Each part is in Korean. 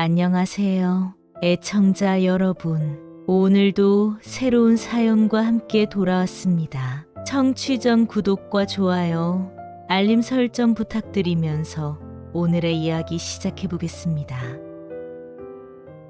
안녕하세요. 애청자 여러분. 오늘도 새로운 사연과 함께 돌아왔습니다. 청취 전 구독과 좋아요, 알림 설정 부탁드리면서 오늘의 이야기 시작해 보겠습니다.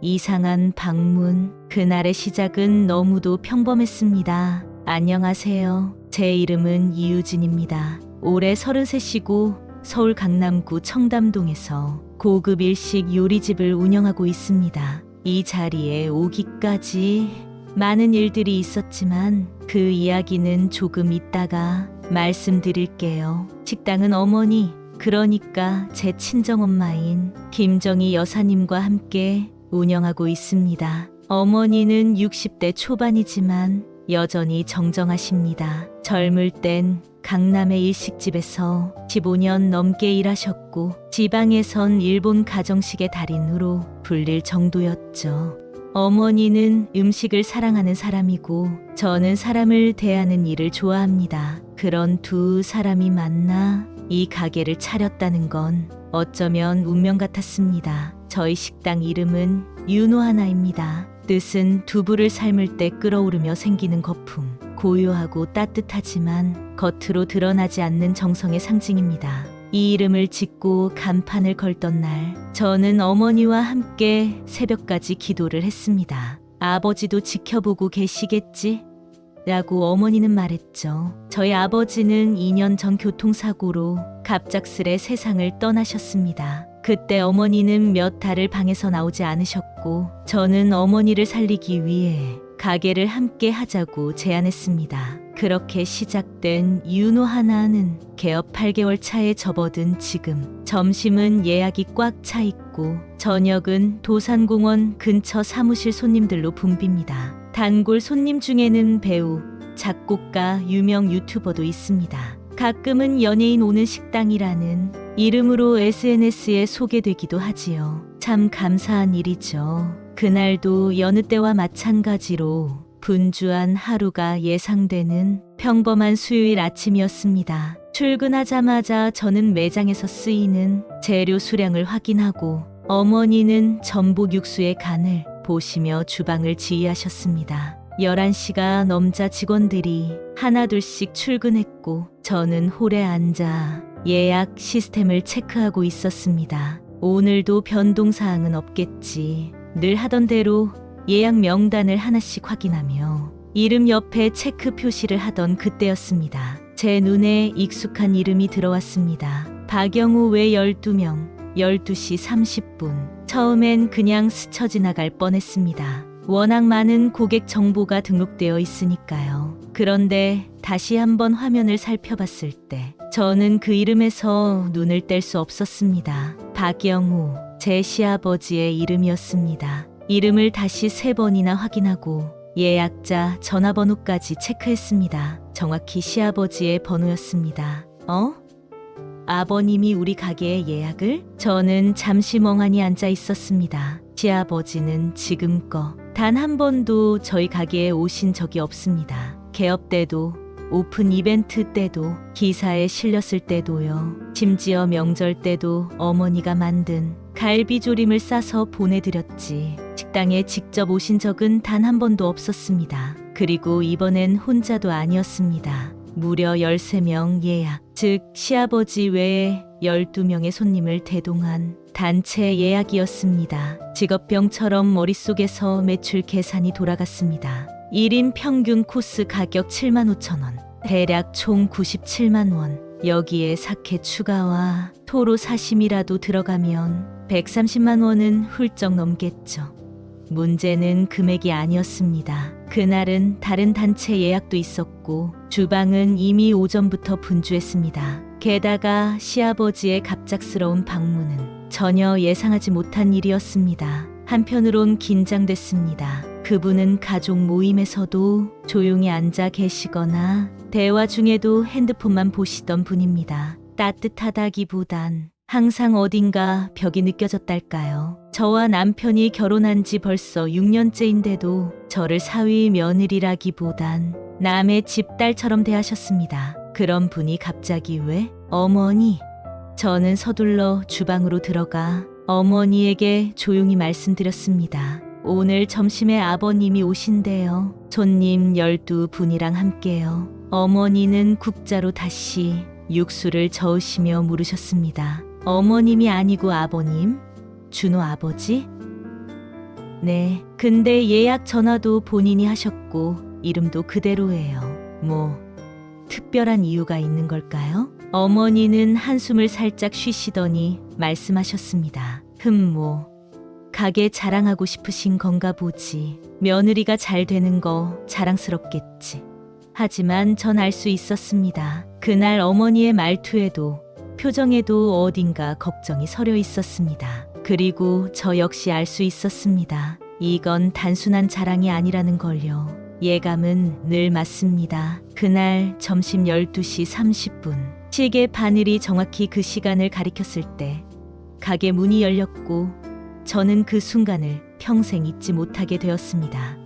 이상한 방문. 그날의 시작은 너무도 평범했습니다. 안녕하세요. 제 이름은 이유진입니다. 올해 33이고 서울 강남구 청담동에서 고급 일식 요리집을 운영하고 있습니다. 이 자리에 오기까지 많은 일들이 있었지만 그 이야기는 조금 이따가 말씀드릴게요. 식당은 어머니, 그러니까 제 친정엄마인 김정희 여사님과 함께 운영하고 있습니다. 어머니는 60대 초반이지만 여전히 정정하십니다. 젊을 땐 강남의 일식집에서 15년 넘게 일하셨고 지방에선 일본 가정식의 달인으로 불릴 정도였죠. 어머니는 음식을 사랑하는 사람이고 저는 사람을 대하는 일을 좋아합니다. 그런 두 사람이 만나 이 가게를 차렸다는 건 어쩌면 운명 같았습니다. 저희 식당 이름은 유노하나입니다. 뜻은 두부를 삶을 때 끓어오르며 생기는 거품. 고요하고 따뜻하지만 겉으로 드러나지 않는 정성의 상징입니다. 이 이름을 짓고 간판을 걸던 날, 저는 어머니와 함께 새벽까지 기도를 했습니다. 아버지도 지켜보고 계시겠지? 라고 어머니는 말했죠. 저희 아버지는 2년 전 교통사고로 갑작스레 세상을 떠나셨습니다. 그때 어머니는 몇 달을 방에서 나오지 않으셨고 저는 어머니를 살리기 위해 가게를 함께 하자고 제안했습니다. 그렇게 시작된 유노하나는 개업 8개월 차에 접어든 지금 점심은 예약이 꽉 차 있고 저녁은 도산공원 근처 사무실 손님들로 붐빕니다. 단골 손님 중에는 배우, 작곡가, 유명 유튜버도 있습니다. 가끔은 연예인 오는 식당이라는 이름으로 SNS에 소개되기도 하지요. 참 감사한 일이죠. 그날도 여느 때와 마찬가지로 분주한 하루가 예상되는 평범한 수요일 아침이었습니다. 출근하자마자 저는 매장에서 쓰이는 재료 수량을 확인하고 어머니는 전복 육수의 간을 보시며 주방을 지휘하셨습니다. 11시가 넘자 직원들이 하나둘씩 출근했고 저는 홀에 앉아 예약 시스템을 체크하고 있었습니다. 오늘도 변동사항은 없겠지. 늘 하던 대로 예약 명단을 하나씩 확인하며 이름 옆에 체크 표시를 하던 그때였습니다. 제 눈에 익숙한 이름이 들어왔습니다. 박영우 외 12명, 12시 30분. 처음엔 그냥 스쳐 지나갈 뻔했습니다. 워낙 많은 고객 정보가 등록되어 있으니까요. 그런데 다시 한번 화면을 살펴봤을 때 저는 그 이름에서 눈을 뗄 수 없었습니다. 박영우, 제 시아버지의 이름이었습니다. 이름을 다시 3번이나 확인하고 예약자 전화번호까지 체크했습니다. 정확히 시아버지의 번호였습니다. 아버님이 우리 가게에 예약을? 저는 잠시 멍하니 앉아 있었습니다. 시아버지는 지금껏 단 한 번도 저희 가게에 오신 적이 없습니다. 개업 때도, 오픈 이벤트 때도, 기사에 실렸을 때도요. 심지어 명절 때도 어머니가 만든 갈비조림을 싸서 보내드렸지. 식당에 직접 오신 적은 단 한 번도 없었습니다. 그리고 이번엔 혼자도 아니었습니다. 무려 13명 예약, 즉 시아버지 외에 12명의 손님을 대동한 단체 예약이었습니다. 직업병처럼 머릿속에서 매출 계산이 돌아갔습니다. 1인 평균 코스 가격 75,000원, 대략 총 97만 원. 여기에 사케 추가와 토로 사심이라도 들어가면 130만 원은 훌쩍 넘겠죠. 문제는 금액이 아니었습니다. 그날은 다른 단체 예약도 있었고 주방은 이미 오전부터 분주했습니다. 게다가 시아버지의 갑작스러운 방문은 전혀 예상하지 못한 일이었습니다. 한편으론 긴장됐습니다. 그분은 가족 모임에서도 조용히 앉아 계시거나 대화 중에도 핸드폰만 보시던 분입니다. 따뜻하다기보단 항상 어딘가 벽이 느껴졌달까요? 저와 남편이 결혼한 지 벌써 6년째인데도 저를 사위 며느리라기보단 남의 집딸처럼 대하셨습니다. 그런 분이 갑자기 왜? 어머니. 저는 서둘러 주방으로 들어가 어머니에게 조용히 말씀드렸습니다. 오늘 점심에 아버님이 오신대요. 손님 12분이랑 함께요. 어머니는 국자로 다시 육수를 저으시며 물으셨습니다. 어머님이 아니고 아버님? 준호 아버지? 네, 근데 예약 전화도 본인이 하셨고 이름도 그대로예요. 뭐 특별한 이유가 있는 걸까요? 어머니는 한숨을 살짝 쉬시더니 말씀하셨습니다. 가게 자랑하고 싶으신 건가 보지. 며느리가 잘 되는 거 자랑스럽겠지. 하지만 전 알 수 있었습니다. 그날 어머니의 말투에도 표정에도 어딘가 걱정이 서려 있었습니다. 그리고 저 역시 알 수 있었습니다. 이건 단순한 자랑이 아니라는 걸요. 예감은 늘 맞습니다. 그날 점심 12시 30분. 시계 바늘이 정확히 그 시간을 가리켰을 때 가게 문이 열렸고 저는 그 순간을 평생 잊지 못하게 되었습니다.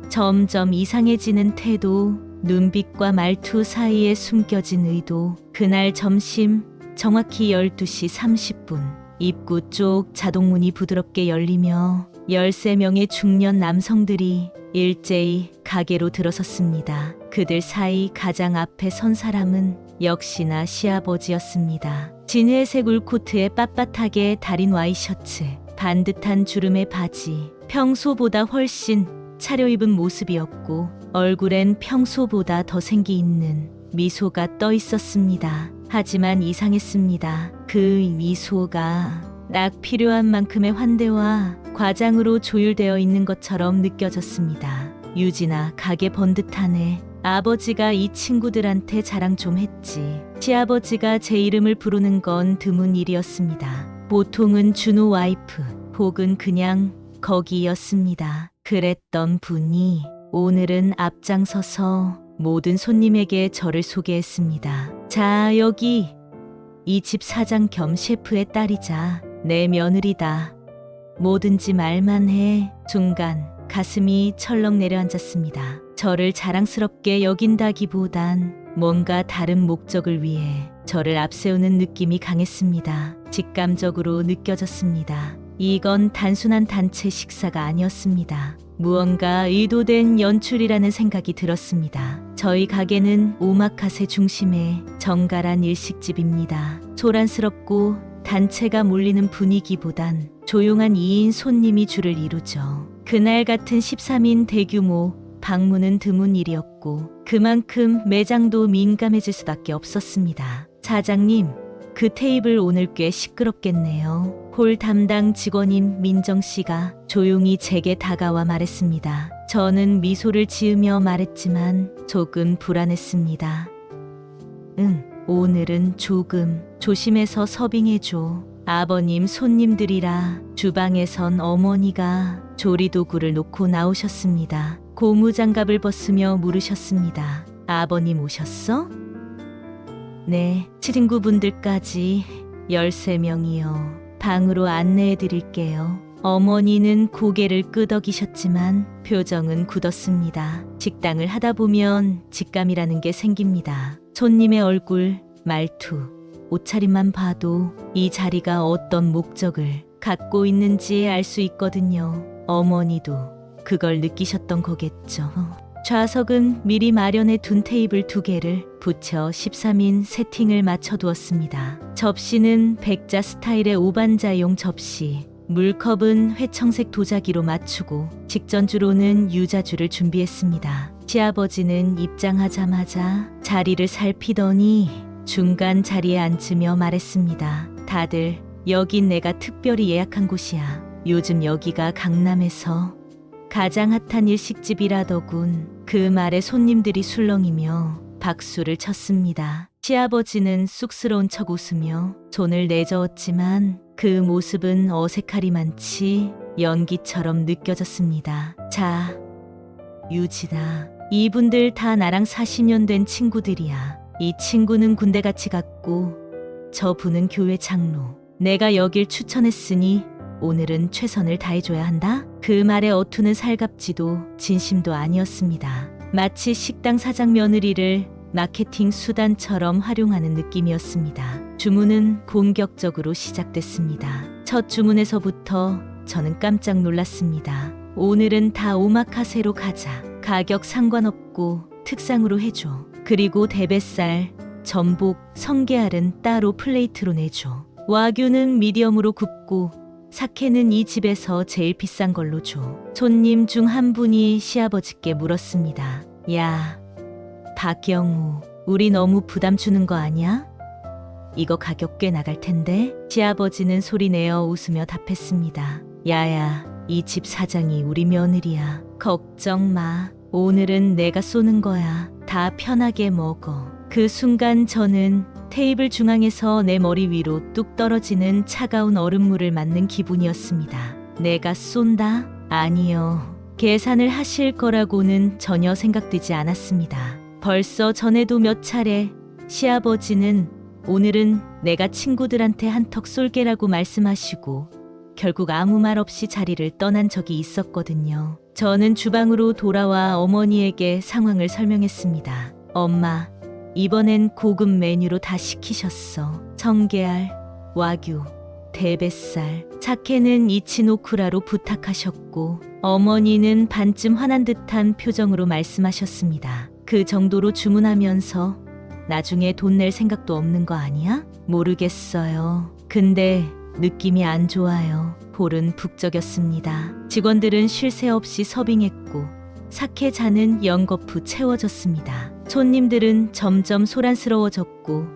점점 이상해지는 태도, 눈빛과 말투 사이에 숨겨진 의도. 그날 점심 정확히 12시 30분 입구 쪽 자동문이 부드럽게 열리며 13명의 중년 남성들이 일제히 가게로 들어섰습니다. 그들 사이 가장 앞에 선 사람은 역시나 시아버지였습니다. 진회색 울코트에 빳빳하게 다린 와이셔츠, 반듯한 주름의 바지, 평소보다 훨씬 차려입은 모습이었고 얼굴엔 평소보다 더 생기 있는 미소가 떠 있었습니다. 하지만 이상했습니다. 그 미소가 딱 필요한 만큼의 환대와 과장으로 조율되어 있는 것처럼 느껴졌습니다. 유진아, 가게 번듯하네. 아버지가 이 친구들한테 자랑 좀 했지. 시아버지가 제 이름을 부르는 건 드문 일이었습니다. 보통은 준호 와이프 혹은 그냥 거기였습니다. 그랬던 분이 오늘은 앞장서서 모든 손님에게 저를 소개했습니다. 자, 여기 이 집 사장 겸 셰프의 딸이자 내 며느리다. 뭐든지 말만 해. 순간 가슴이 철렁 내려앉았습니다. 저를 자랑스럽게 여긴다기보단 뭔가 다른 목적을 위해 저를 앞세우는 느낌이 강했습니다. 직감적으로 느껴졌습니다. 이건 단순한 단체 식사가 아니었습니다. 무언가 의도된 연출이라는 생각이 들었습니다. 저희 가게는 오마카세 중심의 정갈한 일식집입니다. 소란스럽고 단체가 몰리는 분위기보단 조용한 2인 손님이 줄을 이루죠. 그날 같은 13인 대규모 방문은 드문 일이었고 그만큼 매장도 민감해질 수밖에 없었습니다. 사장님, 그 테이블 오늘 꽤 시끄럽겠네요. 홀 담당 직원인 민정 씨가 조용히 제게 다가와 말했습니다. 저는 미소를 지으며 말했지만 조금 불안했습니다. 오늘은 조금 조심해서 서빙해줘. 아버님 손님들이라 주방에선 어머니가 조리도구를 놓고 나오셨습니다. 고무장갑을 벗으며 물으셨습니다. 아버님 오셨어? 네, 친구분들까지 13명이요. 방으로 안내해 드릴게요. 어머니는 고개를 끄덕이셨지만 표정은 굳었습니다. 식당을 하다 보면 직감이라는 게 생깁니다. 손님의 얼굴, 말투, 옷차림만 봐도 이 자리가 어떤 목적을 갖고 있는지 알 수 있거든요. 어머니도 그걸 느끼셨던 거겠죠. 좌석은 미리 마련해 둔 테이블 2개를 붙여 13인 세팅을 맞춰두었습니다. 접시는 백자 스타일의 오반자용 접시, 물컵은 회청색 도자기로 맞추고 직전주로는 유자주를 준비했습니다. 시아버지는 입장하자마자 자리를 살피더니 중간 자리에 앉으며 말했습니다. 다들 여긴 내가 특별히 예약한 곳이야. 요즘 여기가 강남에서 가장 핫한 일식집이라더군. 그 말에 손님들이 술렁이며 박수를 쳤습니다. 시아버지는 쑥스러운 척 웃으며 손을 내저었지만 그 모습은 어색하리만치 연기처럼 느껴졌습니다. 자, 유진아, 이분들 다 나랑 40년 된 친구들이야. 이 친구는 군대같이 갔고 저분은 교회 장로. 내가 여길 추천했으니 오늘은 최선을 다해줘야 한다. 그 말에 어투는 살갑지도 진심도 아니었습니다. 마치 식당 사장 며느리를 마케팅 수단처럼 활용하는 느낌이었습니다. 주문은 공격적으로 시작됐습니다. 첫 주문에서부터 저는 깜짝 놀랐습니다. 오늘은 다 오마카세로 가자. 가격 상관없고 특상으로 해줘. 그리고 대뱃살, 전복, 성게알은 따로 플레이트로 내줘. 와규는 미디엄으로 굽고 사케는 이 집에서 제일 비싼 걸로 줘. 손님 중 한 분이 시아버지께 물었습니다. 야, 박영우, 우리 너무 부담 주는 거 아니야? 이거 가격 꽤 나갈 텐데? 시아버지는 소리내어 웃으며 답했습니다. 야야, 이 집 사장이 우리 며느리야. 걱정 마. 오늘은 내가 쏘는 거야. 다 편하게 먹어. 그 순간 저는 테이블 중앙에서 내 머리 위로 뚝 떨어지는 차가운 얼음물을 맞는 기분이었습니다. 내가 쏜다? 아니요. 계산을 하실 거라고는 전혀 생각되지 않았습니다. 벌써 전에도 몇 차례 시아버지는 오늘은 내가 친구들한테 한턱 쏠게라고 말씀하시고 결국 아무 말 없이 자리를 떠난 적이 있었거든요. 저는 주방으로 돌아와 어머니에게 상황을 설명했습니다. 엄마, 이번엔 고급 메뉴로 다 시키셨어. 성게알, 와규, 대뱃살, 사케는 이치노쿠라로 부탁하셨고 어머니는 반쯤 화난 듯한 표정으로 말씀하셨습니다. 그 정도로 주문하면서 나중에 돈 낼 생각도 없는 거 아니야? 모르겠어요. 근데 느낌이 안 좋아요. 볼은 북적였습니다. 직원들은 쉴 새 없이 서빙했고 사케 잔은 연거푸 채워졌습니다. 손님들은 점점 소란스러워졌고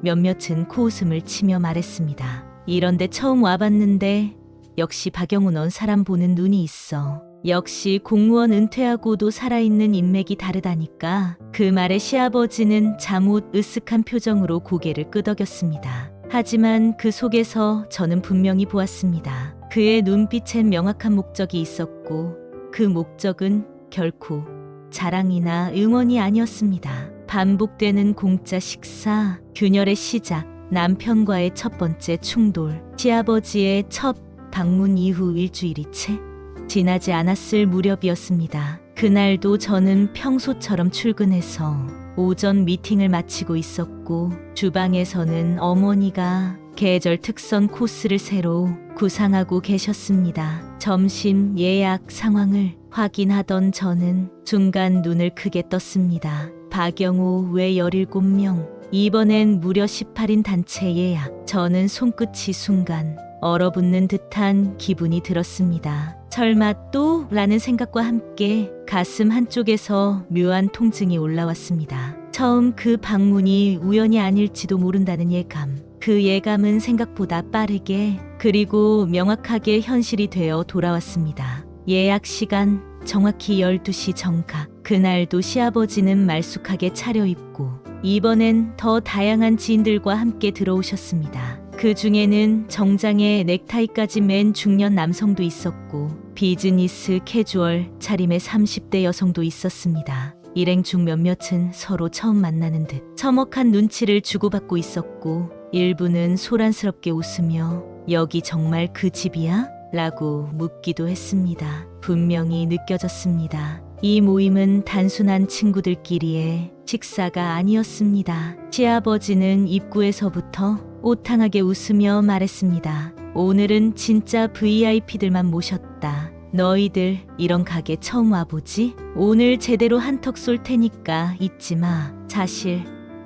몇몇은 코웃음을 치며 말했습니다. 이런데 처음 와봤는데 역시 박영우 넌 사람 보는 눈이 있어. 역시 공무원 은퇴하고도 살아있는 인맥이 다르다니까. 그 말에 시아버지는 잠옷 으쓱한 표정으로 고개를 끄덕였습니다. 하지만 그 속에서 저는 분명히 보았습니다. 그의 눈빛엔 명확한 목적이 있었고 그 목적은 결코 자랑이나 응원이 아니었습니다. 반복되는 공짜 식사, 균열의 시작, 남편과의 첫 번째 충돌, 시아버지의 첫 방문 이후 일주일이 채 지나지 않았을 무렵이었습니다. 그날도 저는 평소처럼 출근해서 오전 미팅을 마치고 있었고 주방에서는 어머니가 계절 특선 코스를 새로 구상하고 계셨습니다. 점심 예약 상황을 확인하던 저는 순간 눈을 크게 떴습니다. 박영우 외 17명, 이번엔 무려 18인 단체 예약. 저는 손끝이 순간 얼어붙는 듯한 기분이 들었습니다. 설마 또? 라는 생각과 함께 가슴 한쪽에서 묘한 통증이 올라왔습니다. 처음 그 방문이 우연이 아닐지도 모른다는 예감. 그 예감은 생각보다 빠르게 그리고 명확하게 현실이 되어 돌아왔습니다. 예약 시간 정확히 12시 정각. 그날도 시아버지는 말쑥하게 차려입고 이번엔 더 다양한 지인들과 함께 들어오셨습니다. 그 중에는 정장에 넥타이까지 맨 중년 남성도 있었고 비즈니스 캐주얼 차림의 30대 여성도 있었습니다. 일행 중 몇몇은 서로 처음 만나는 듯 서먹한 눈치를 주고받고 있었고 일부는 소란스럽게 웃으며 여기 정말 그 집이야? 라고 묻기도 했습니다. 분명히 느껴졌습니다. 이 모임은 단순한 친구들끼리의 식사가 아니었습니다. 시아버지는 입구에서부터 오탕하게 웃으며 말했습니다. 오늘은 진짜 VIP들만 모셨다. 너희들 이런 가게 처음 와보지? 오늘 제대로 한턱 쏠 테니까 잊지 마. 사실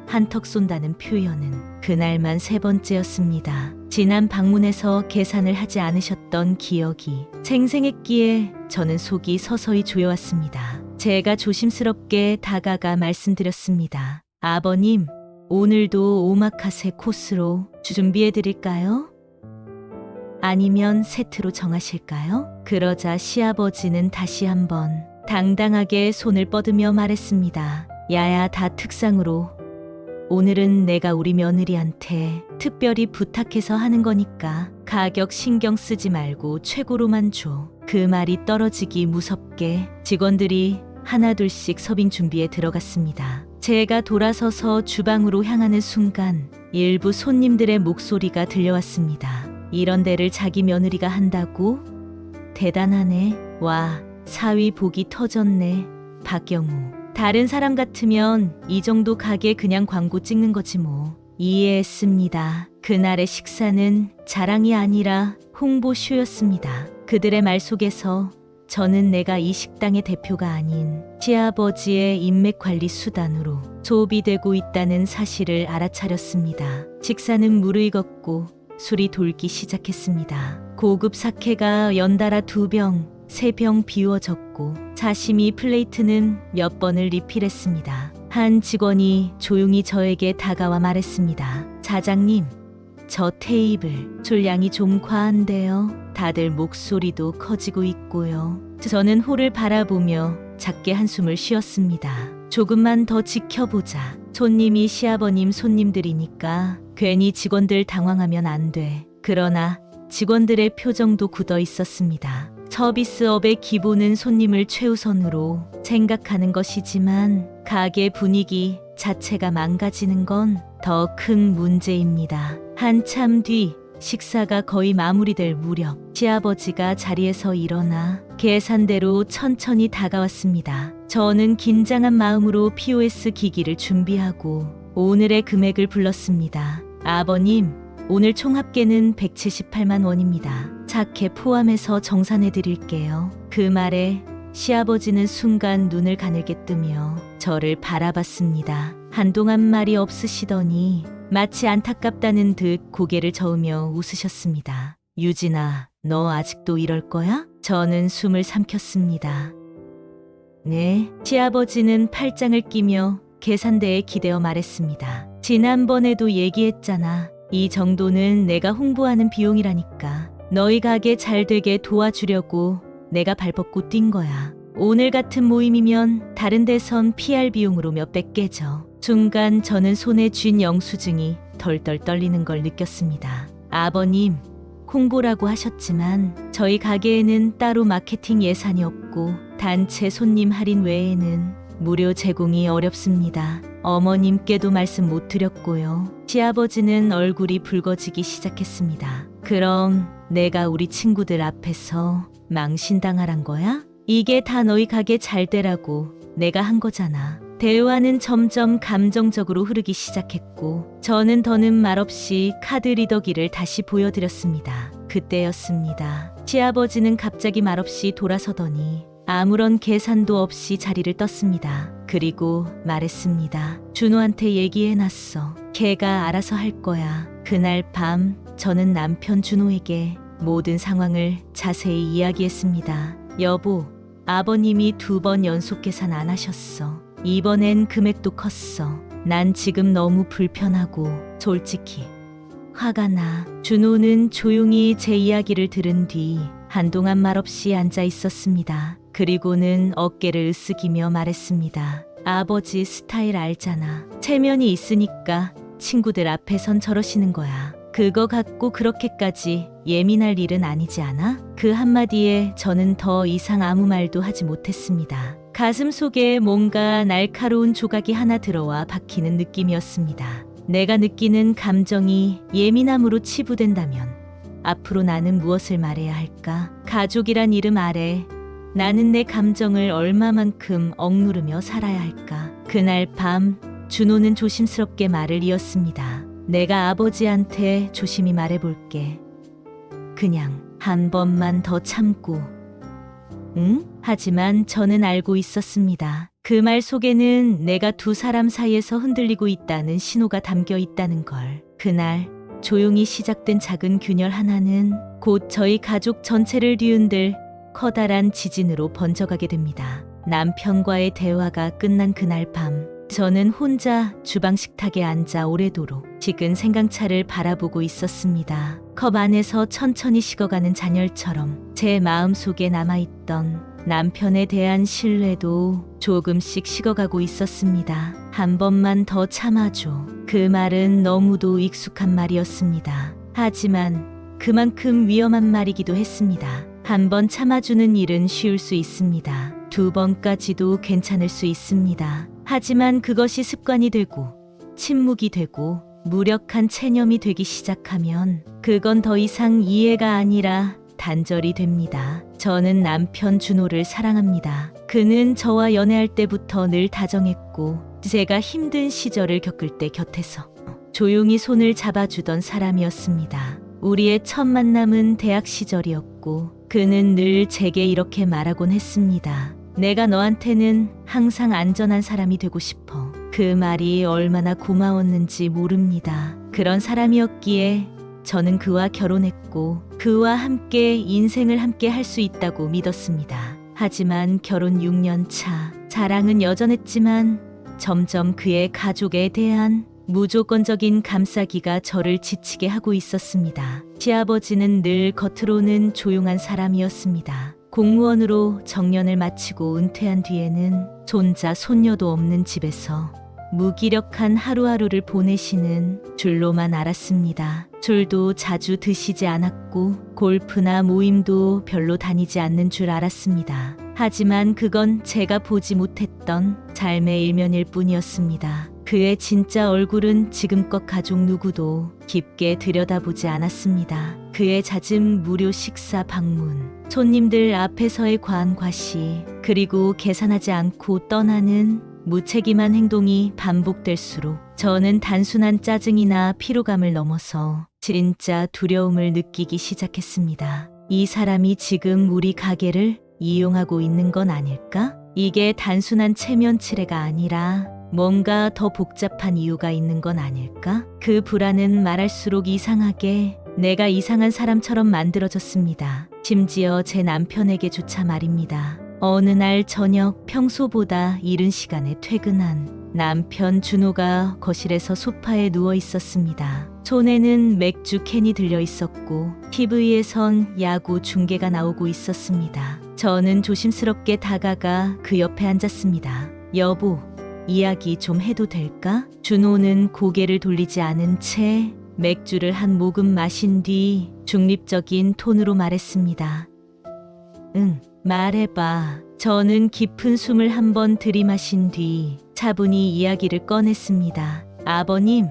한턱 쏜다는 표현은 그날만 3번째였습니다. 지난 방문에서 계산을 하지 않으셨던 기억이 생생했기에 저는 속이 서서히 조여왔습니다. 제가 조심스럽게 다가가 말씀드렸습니다. 아버님, 오늘도 오마카세 코스로 준비해드릴까요? 아니면 세트로 정하실까요? 그러자 시아버지는 다시 한번 당당하게 손을 뻗으며 말했습니다. 야야, 다 특상으로. 오늘은 내가 우리 며느리한테 특별히 부탁해서 하는 거니까 가격 신경 쓰지 말고 최고로만 줘. 그 말이 떨어지기 무섭게 직원들이 하나둘씩 서빙 준비에 들어갔습니다. 제가 돌아서서 주방으로 향하는 순간 일부 손님들의 목소리가 들려왔습니다. 이런 데를 자기 며느리가 한다고? 대단하네. 와, 사위 복이 터졌네. 박영우. 다른 사람 같으면 이 정도 가게 그냥 광고 찍는 거지 뭐. 이해했습니다. 그날의 식사는 자랑이 아니라 홍보쇼였습니다. 그들의 말 속에서 저는 내가 이 식당의 대표가 아닌 시아버지의 인맥관리 수단으로 소비되고 있다는 사실을 알아차렸습니다. 식사는 무르익었고 술이 돌기 시작했습니다. 고급 사케가 연달아 2병, 3병 비워졌고 사시미 플레이트는 몇 번을 리필했습니다. 한 직원이 조용히 저에게 다가와 말했습니다. 사장님, 저 테이블 술량이 좀 과한데요. 다들 목소리도 커지고 있고요. 저는 홀을 바라보며 작게 한숨을 쉬었습니다. 조금만 더 지켜보자. 손님이 시아버님 손님들이니까 괜히 직원들 당황하면 안 돼. 그러나 직원들의 표정도 굳어 있었습니다. 서비스업의 기본은 손님을 최우선으로 생각하는 것이지만 가게 분위기 자체가 망가지는 건 더 큰 문제입니다. 한참 뒤 식사가 거의 마무리될 무렵 시아버지가 자리에서 일어나 계산대로 천천히 다가왔습니다. 저는 긴장한 마음으로 POS 기기를 준비하고 오늘의 금액을 불렀습니다. 아버님, 오늘 총합계는 178만 원입니다. 차케 포함해서 정산해 드릴게요. 그 말에 시아버지는 순간 눈을 가늘게 뜨며 저를 바라봤습니다. 한동안 말이 없으시더니 마치 안타깝다는 듯 고개를 저으며 웃으셨습니다. 유진아, 너 아직도 이럴 거야? 저는 숨을 삼켰습니다. 네, 시아버지는 팔짱을 끼며 계산대에 기대어 말했습니다. 지난번에도 얘기했잖아. 이 정도는 내가 홍보하는 비용이라니까. 너희 가게 잘 되게 도와주려고 내가 발벗고 뛴 거야. 오늘 같은 모임이면 다른 데선 PR 비용으로 몇백 개죠. 순간 저는 손에 쥔 영수증이 덜덜 떨리는 걸 느꼈습니다. 아버님, 홍보라고 하셨지만 저희 가게에는 따로 마케팅 예산이 없고 단체 손님 할인 외에는 무료 제공이 어렵습니다. 어머님께도 말씀 못 드렸고요. 시아버지는 얼굴이 붉어지기 시작했습니다. 그럼 내가 우리 친구들 앞에서 망신당하란 거야? 이게 다 너희 가게 잘 되라고 내가 한 거잖아. 대화는 점점 감정적으로 흐르기 시작했고 저는 더는 말없이 카드 리더기를 다시 보여드렸습니다. 그때였습니다. 시아버지는 갑자기 말없이 돌아서더니 아무런 계산도 없이 자리를 떴습니다. 그리고 말했습니다. 준호한테 얘기해놨어. 걔가 알아서 할 거야. 그날 밤 저는 남편 준호에게 모든 상황을 자세히 이야기했습니다. 여보, 아버님이 2번 연속 계산 안 하셨어. 이번엔 금액도 컸어. 난 지금 너무 불편하고 솔직히 화가 나. 준호는 조용히 제 이야기를 들은 뒤 한동안 말없이 앉아 있었습니다. 그리고는 어깨를 으쓱이며 말했습니다. 아버지 스타일 알잖아. 체면이 있으니까 친구들 앞에선 저러시는 거야. 그거 갖고 그렇게까지 예민할 일은 아니지 않아? 그 한마디에 저는 더 이상 아무 말도 하지 못했습니다. 가슴 속에 뭔가 날카로운 조각이 하나 들어와 박히는 느낌이었습니다. 내가 느끼는 감정이 예민함으로 치부된다면 앞으로 나는 무엇을 말해야 할까? 가족이란 이름 아래 나는 내 감정을 얼마만큼 억누르며 살아야 할까? 그날 밤 준호는 조심스럽게 말을 이었습니다. 내가 아버지한테 조심히 말해볼게. 그냥 한 번만 더 참고. 응? 하지만 저는 알고 있었습니다. 그 말 속에는 내가 2 사람 사이에서 흔들리고 있다는 신호가 담겨 있다는 걸. 그날 조용히 시작된 작은 균열 하나는 곧 저희 가족 전체를 뒤흔들 커다란 지진으로 번져가게 됩니다. 남편과의 대화가 끝난 그날 밤 저는 혼자 주방 식탁에 앉아 오래도록 식은 생강차를 바라보고 있었습니다. 컵 안에서 천천히 식어가는 잔열처럼 제 마음속에 남아있던 남편에 대한 신뢰도 조금씩 식어가고 있었습니다. 한 번만 더 참아줘. 그 말은 너무도 익숙한 말이었습니다. 하지만 그만큼 위험한 말이기도 했습니다. 한 번 참아주는 일은 쉬울 수 있습니다. 2번까지도 괜찮을 수 있습니다. 하지만 그것이 습관이 되고 침묵이 되고 무력한 체념이 되기 시작하면 그건 더 이상 이해가 아니라 단절이 됩니다. 저는 남편 준호를 사랑합니다. 그는 저와 연애할 때부터 늘 다정했고 제가 힘든 시절을 겪을 때 곁에서 조용히 손을 잡아주던 사람이었습니다. 우리의 첫 만남은 대학 시절이었고 그는 늘 제게 이렇게 말하곤 했습니다. 내가 너한테는 항상 안전한 사람이 되고 싶어. 그 말이 얼마나 고마웠는지 모릅니다. 그런 사람이었기에 저는 그와 결혼했고 그와 함께 인생을 함께 할 수 있다고 믿었습니다. 하지만 결혼 6년 차, 사랑은 여전했지만 점점 그의 가족에 대한 무조건적인 감싸기가 저를 지치게 하고 있었습니다. 시아버지는 늘 겉으로는 조용한 사람이었습니다. 공무원으로 정년을 마치고 은퇴한 뒤에는 손자 손녀도 없는 집에서 무기력한 하루하루를 보내시는 줄로만 알았습니다. 술도 자주 드시지 않았고 골프나 모임도 별로 다니지 않는 줄 알았습니다. 하지만 그건 제가 보지 못했던 삶의 일면일 뿐이었습니다. 그의 진짜 얼굴은 지금껏 가족 누구도 깊게 들여다보지 않았습니다. 그의 잦은 무료 식사 방문, 손님들 앞에서의 과한 과시, 그리고 계산하지 않고 떠나는 무책임한 행동이 반복될수록 저는 단순한 짜증이나 피로감을 넘어서 진짜 두려움을 느끼기 시작했습니다. 이 사람이 지금 우리 가게를 이용하고 있는 건 아닐까? 이게 단순한 체면 치레가 아니라 뭔가 더 복잡한 이유가 있는 건 아닐까? 그 불안은 말할수록 이상하게 내가 이상한 사람처럼 만들어졌습니다. 심지어 제 남편에게조차 말입니다. 어느 날 저녁 평소보다 이른 시간에 퇴근한 남편 준호가 거실에서 소파에 누워 있었습니다. 손에는 맥주 캔이 들려 있었고 TV에선 야구 중계가 나오고 있었습니다. 저는 조심스럽게 다가가 그 옆에 앉았습니다. 여보, 이야기 좀 해도 될까? 준호는 고개를 돌리지 않은 채 맥주를 한 모금 마신 뒤 중립적인 톤으로 말했습니다. 응, 말해봐. 저는 깊은 숨을 한번 들이마신 뒤 차분히 이야기를 꺼냈습니다. 아버님,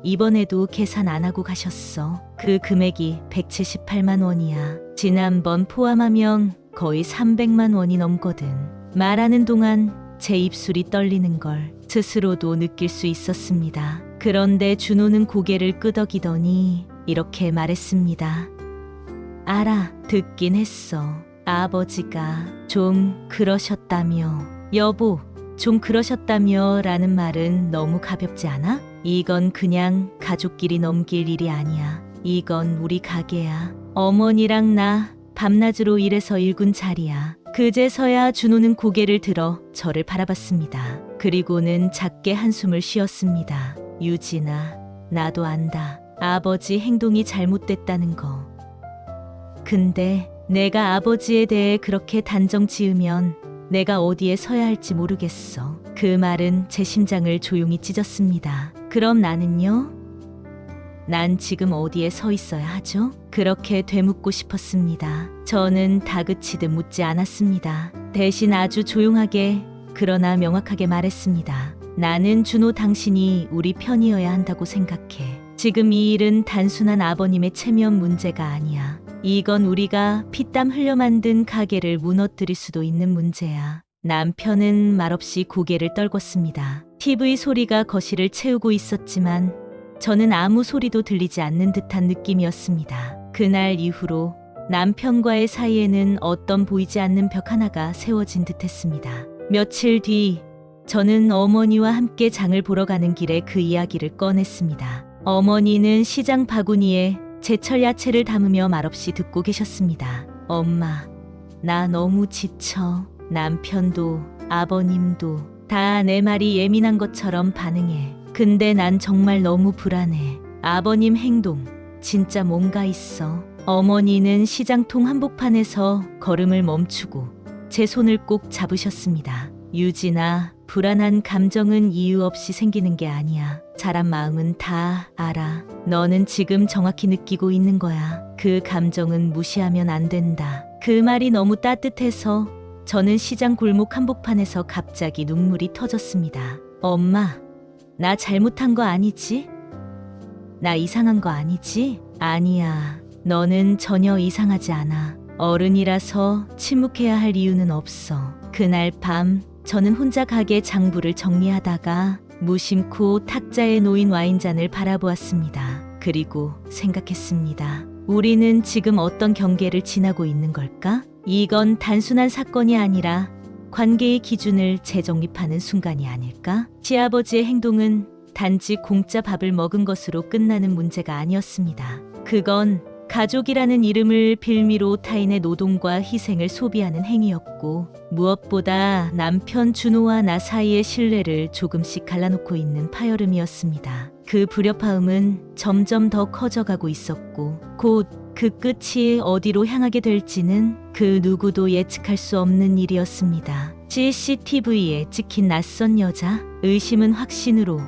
이번에도 계산 안 하고 가셨어. 그 금액이 178만 원이야. 지난번 포함하면 거의 300만 원이 넘거든. 말하는 동안 제 입술이 떨리는 걸 스스로도 느낄 수 있었습니다. 그런데 준호는 고개를 끄덕이더니 이렇게 말했습니다. 알아, 듣긴 했어. 아버지가 좀 그러셨다며. 여보, 좀 그러셨다며 라는 말은 너무 가볍지 않아? 이건 그냥 가족끼리 넘길 일이 아니야. 이건 우리 가게야. 어머니랑 나 밤낮으로 일해서 일군 자리야. 그제서야 준호는 고개를 들어 저를 바라봤습니다. 그리고는 작게 한숨을 쉬었습니다. 유진아, 나도 안다. 아버지 행동이 잘못됐다는 거. 근데 내가 아버지에 대해 그렇게 단정 지으면 내가 어디에 서야 할지 모르겠어. 그 말은 제 심장을 조용히 찢었습니다. 그럼 나는요? 난 지금 어디에 서 있어야 하죠? 그렇게 되묻고 싶었습니다. 저는 다그치듯 묻지 않았습니다. 대신 아주 조용하게 그러나 명확하게 말했습니다. 나는 준호 당신이 우리 편이어야 한다고 생각해. 지금 이 일은 단순한 아버님의 체면 문제가 아니야. 이건 우리가 피땀 흘려 만든 가게를 무너뜨릴 수도 있는 문제야. 남편은 말없이 고개를 떨궜습니다. TV 소리가 거실을 채우고 있었지만 저는 아무 소리도 들리지 않는 듯한 느낌이었습니다. 그날 이후로 남편과의 사이에는 어떤 보이지 않는 벽 하나가 세워진 듯했습니다. 며칠 뒤 저는 어머니와 함께 장을 보러 가는 길에 그 이야기를 꺼냈습니다. 어머니는 시장 바구니에 제철 야채를 담으며 말없이 듣고 계셨습니다. 엄마, 나 너무 지쳐. 남편도 아버님도 다 내 말이 예민한 것처럼 반응해. 근데 난 정말 너무 불안해. 아버님 행동 진짜 뭔가 있어. 어머니는 시장통 한복판에서 걸음을 멈추고 제 손을 꼭 잡으셨습니다. 유진아, 불안한 감정은 이유 없이 생기는 게 아니야. 사람 마음은 다 알아. 너는 지금 정확히 느끼고 있는 거야. 그 감정은 무시하면 안 된다. 그 말이 너무 따뜻해서 저는 시장 골목 한복판에서 갑자기 눈물이 터졌습니다. 엄마, 나 잘못한 거 아니지? 나 이상한 거 아니지? 아니야. 너는 전혀 이상하지 않아. 어른이라서 침묵해야 할 이유는 없어. 그날 밤 저는 혼자 가게 장부를 정리하다가 무심코 탁자에 놓인 와인잔을 바라보았습니다. 그리고 생각했습니다. 우리는 지금 어떤 경계를 지나고 있는 걸까? 이건 단순한 사건이 아니라 관계의 기준을 재정립하는 순간이 아닐까? 시아버지의 행동은 단지 공짜 밥을 먹은 것으로 끝나는 문제가 아니었습니다. 그건 가족이라는 이름을 빌미로 타인의 노동과 희생을 소비하는 행위였고, 무엇보다 남편 준호와 나 사이의 신뢰를 조금씩 갈라놓고 있는 파열음이었습니다. 그 불협화음은 점점 더 커져가고 있었고, 곧 그 끝이 어디로 향하게 될지는 그 누구도 예측할 수 없는 일이었습니다. CCTV에 찍힌 낯선 여자, 의심은 확신으로,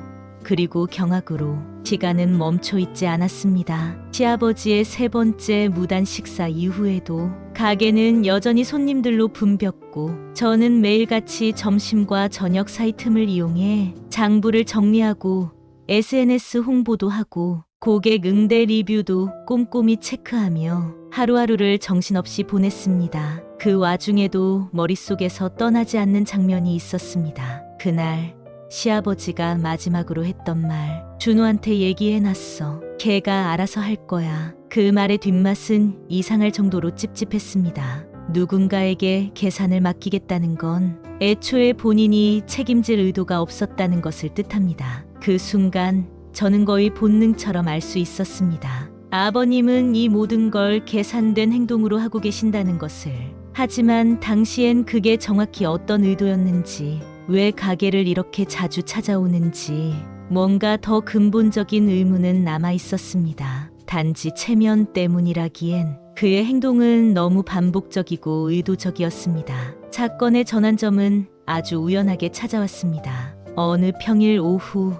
그리고 경악으로 시간은 멈춰 있지 않았습니다. 시아버지의 세 번째 무단 식사 이후에도 가게는 여전히 손님들로 붐볐고, 저는 매일같이 점심과 저녁 사이 틈을 이용해 장부를 정리하고 SNS 홍보도 하고 고객 응대 리뷰도 꼼꼼히 체크하며 하루하루를 정신없이 보냈습니다. 그 와중에도 머릿속에서 떠나지 않는 장면이 있었습니다. 그날 시아버지가 마지막으로 했던 말, 준호한테 얘기해놨어. 걔가 알아서 할 거야. 그 말의 뒷맛은 이상할 정도로 찝찝했습니다. 누군가에게 계산을 맡기겠다는 건 애초에 본인이 책임질 의도가 없었다는 것을 뜻합니다. 그 순간 저는 거의 본능처럼 알 수 있었습니다. 아버님은 이 모든 걸 계산된 행동으로 하고 계신다는 것을. 하지만 당시엔 그게 정확히 어떤 의도였는지, 왜 가게를 이렇게 자주 찾아오는지 뭔가 더 근본적인 의문은 남아 있었습니다. 단지 체면 때문이라기엔 그의 행동은 너무 반복적이고 의도적이었습니다. 사건의 전환점은 아주 우연하게 찾아왔습니다. 어느 평일 오후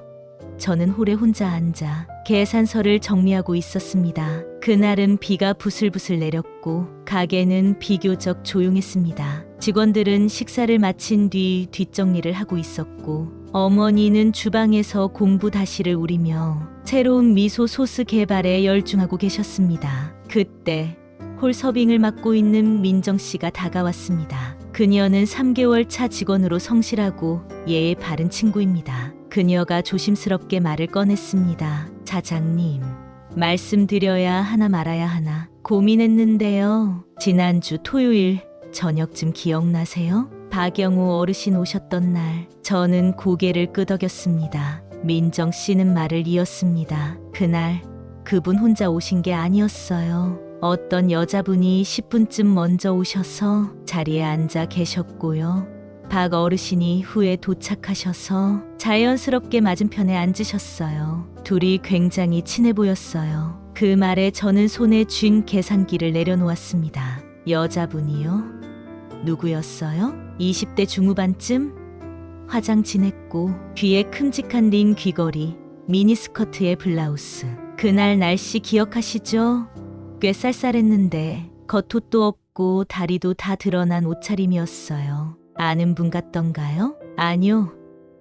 저는 홀에 혼자 앉아 계산서를 정리하고 있었습니다. 그날은 비가 부슬부슬 내렸고 가게는 비교적 조용했습니다. 직원들은 식사를 마친 뒤 뒷정리를 하고 있었고, 어머니는 주방에서 공부 다시를 우리며 새로운 미소 소스 개발에 열중하고 계셨습니다. 그때 홀 서빙을 맡고 있는 민정 씨가 다가왔습니다. 그녀는 3개월 차 직원으로 성실하고 예의 바른 친구입니다. 그녀가 조심스럽게 말을 꺼냈습니다. 사장님, 말씀드려야 하나 말아야 하나 고민했는데요. 지난주 토요일 저녁쯤 기억나세요? 박영우 어르신 오셨던 날, 저는 고개를 끄덕였습니다. 민정 씨는 말을 이었습니다. 그날 그분 혼자 오신 게 아니었어요. 어떤 여자분이 10분쯤 먼저 오셔서 자리에 앉아 계셨고요. 박 어르신이 후에 도착하셔서 자연스럽게 맞은편에 앉으셨어요. 둘이 굉장히 친해 보였어요. 그 말에 저는 손에 쥔 계산기를 내려놓았습니다. 여자분이요? 누구였어요? 20대 중후반쯤? 화장 진했고 뒤에 큼직한 링 귀걸이, 미니스커트에 블라우스. 그날 날씨 기억하시죠? 꽤 쌀쌀했는데 겉옷도 없고 다리도 다 드러난 옷차림이었어요. 아는 분 같던가요? 아니요.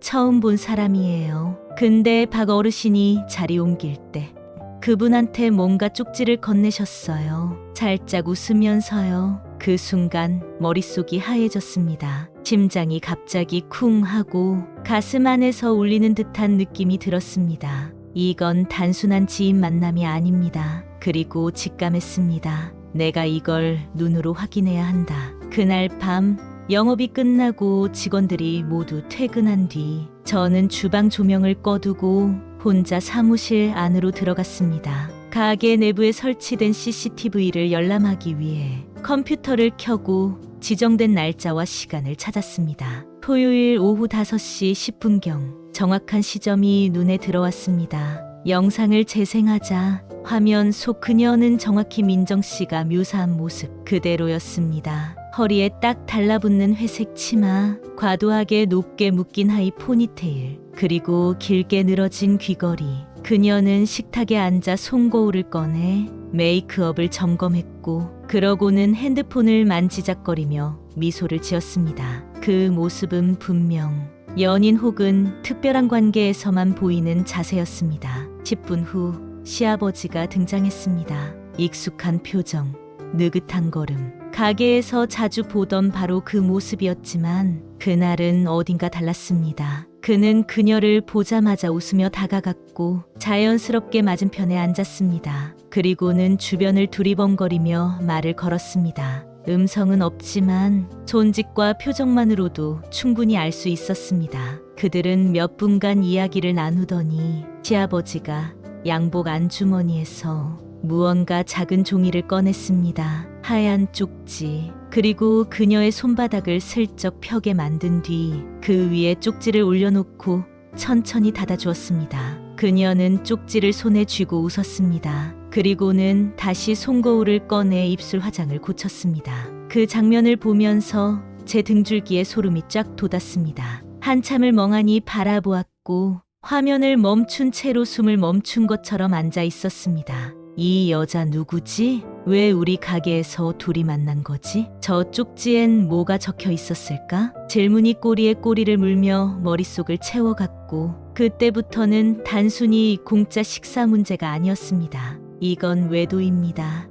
처음 본 사람이에요. 근데 박 어르신이 자리 옮길 때 그분한테 뭔가 쪽지를 건네셨어요. 살짝 웃으면서요. 그 순간 머릿속이 하얘졌습니다. 심장이 갑자기 쿵 하고 가슴 안에서 울리는 듯한 느낌이 들었습니다. 이건 단순한 지인 만남이 아닙니다. 그리고 직감했습니다. 내가 이걸 눈으로 확인해야 한다. 그날 밤 영업이 끝나고 직원들이 모두 퇴근한 뒤 저는 주방 조명을 꺼두고 혼자 사무실 안으로 들어갔습니다. 가게 내부에 설치된 CCTV를 열람하기 위해 컴퓨터를 켜고 지정된 날짜와 시간을 찾았습니다. 토요일 오후 5시 10분경 정확한 시점이 눈에 들어왔습니다. 영상을 재생하자 화면 속 그녀는 정확히 민정 씨가 묘사한 모습 그대로였습니다. 허리에 딱 달라붙는 회색 치마, 과도하게 높게 묶인 하이 포니테일, 그리고 길게 늘어진 귀걸이. 그녀는 식탁에 앉아 손거울을 꺼내 메이크업을 점검했고, 그러고는 핸드폰을 만지작거리며 미소를 지었습니다. 그 모습은 분명 연인 혹은 특별한 관계에서만 보이는 자세였습니다. 10분 후 시아버지가 등장했습니다. 익숙한 표정, 느긋한 걸음. 가게에서 자주 보던 바로 그 모습이었지만 그날은 어딘가 달랐습니다. 그는 그녀를 보자마자 웃으며 다가갔고 자연스럽게 맞은편에 앉았습니다. 그리고는 주변을 두리번거리며 말을 걸었습니다. 음성은 없지만 손짓과 표정만으로도 충분히 알 수 있었습니다. 그들은 몇 분간 이야기를 나누더니 시아버지가 양복 안주머니에서 무언가 작은 종이를 꺼냈습니다. 하얀 쪽지, 그리고 그녀의 손바닥을 슬쩍 펴게 만든 뒤 그 위에 쪽지를 올려놓고 천천히 닫아주었습니다. 그녀는 쪽지를 손에 쥐고 웃었습니다. 그리고는 다시 손거울을 꺼내 입술 화장을 고쳤습니다. 그 장면을 보면서 제 등줄기에 소름이 쫙 돋았습니다. 한참을 멍하니 바라보았고 화면을 멈춘 채로 숨을 멈춘 것처럼 앉아 있었습니다. 이 여자 누구지? 왜 우리 가게에서 둘이 만난 거지? 저 쪽지엔 뭐가 적혀 있었을까? 질문이 꼬리에 꼬리를 물며 머릿속을 채워갔고 그때부터는 단순히 공짜 식사 문제가 아니었습니다. 이건 외도입니다.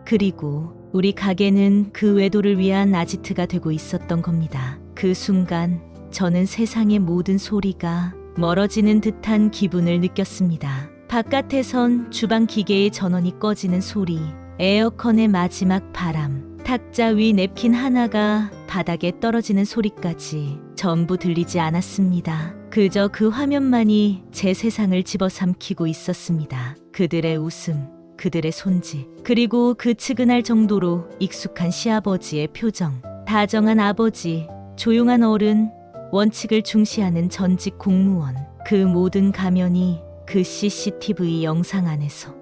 그리고 우리 가게는 그 외도를 위한 아지트가 되고 있었던 겁니다. 그 순간 저는 세상의 모든 소리가 멀어지는 듯한 기분을 느꼈습니다. 바깥에선 주방 기계의 전원이 꺼지는 소리, 에어컨의 마지막 바람, 탁자 위 냅킨 하나가 바닥에 떨어지는 소리까지 전부 들리지 않았습니다. 그저 그 화면만이 제 세상을 집어삼키고 있었습니다. 그들의 웃음, 그들의 손짓, 그리고 그 측은할 정도로 익숙한 시아버지의 표정, 다정한 아버지, 조용한 어른, 원칙을 중시하는 전직 공무원, 그 모든 가면이 그 CCTV 영상 안에서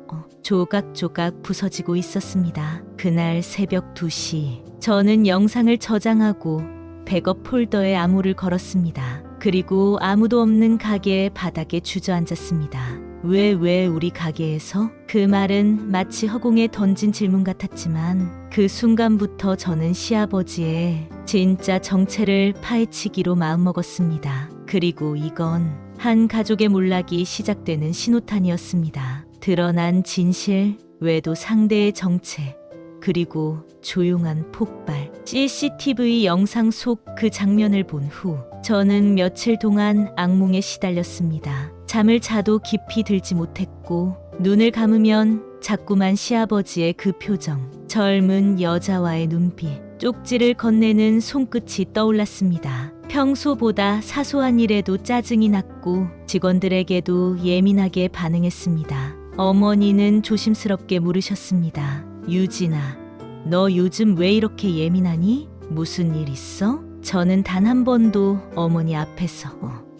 조각조각 부서지고 있었습니다. 그날 새벽 2시, 저는 영상을 저장하고 백업 폴더에 암호를 걸었습니다. 그리고 아무도 없는 가게 바닥에 주저앉았습니다. 왜 우리 가게에서? 그 말은 마치 허공에 던진 질문 같았지만 그 순간부터 저는 시아버지의 진짜 정체를 파헤치기로 마음먹었습니다. 그리고 이건 한 가족의 몰락이 시작되는 신호탄이었습니다. 드러난 진실, 외도 상대의 정체, 그리고 조용한 폭발. CCTV 영상 속 그 장면을 본 후 저는 며칠 동안 악몽에 시달렸습니다. 잠을 자도 깊이 들지 못했고 눈을 감으면 자꾸만 시아버지의 그 표정, 젊은 여자와의 눈빛, 쪽지를 건네는 손끝이 떠올랐습니다. 평소보다 사소한 일에도 짜증이 났고 직원들에게도 예민하게 반응했습니다. 어머니는 조심스럽게 물으셨습니다. 유진아, 너 요즘 왜 이렇게 예민하니? 무슨 일 있어? 저는 단 한 번도 어머니 앞에서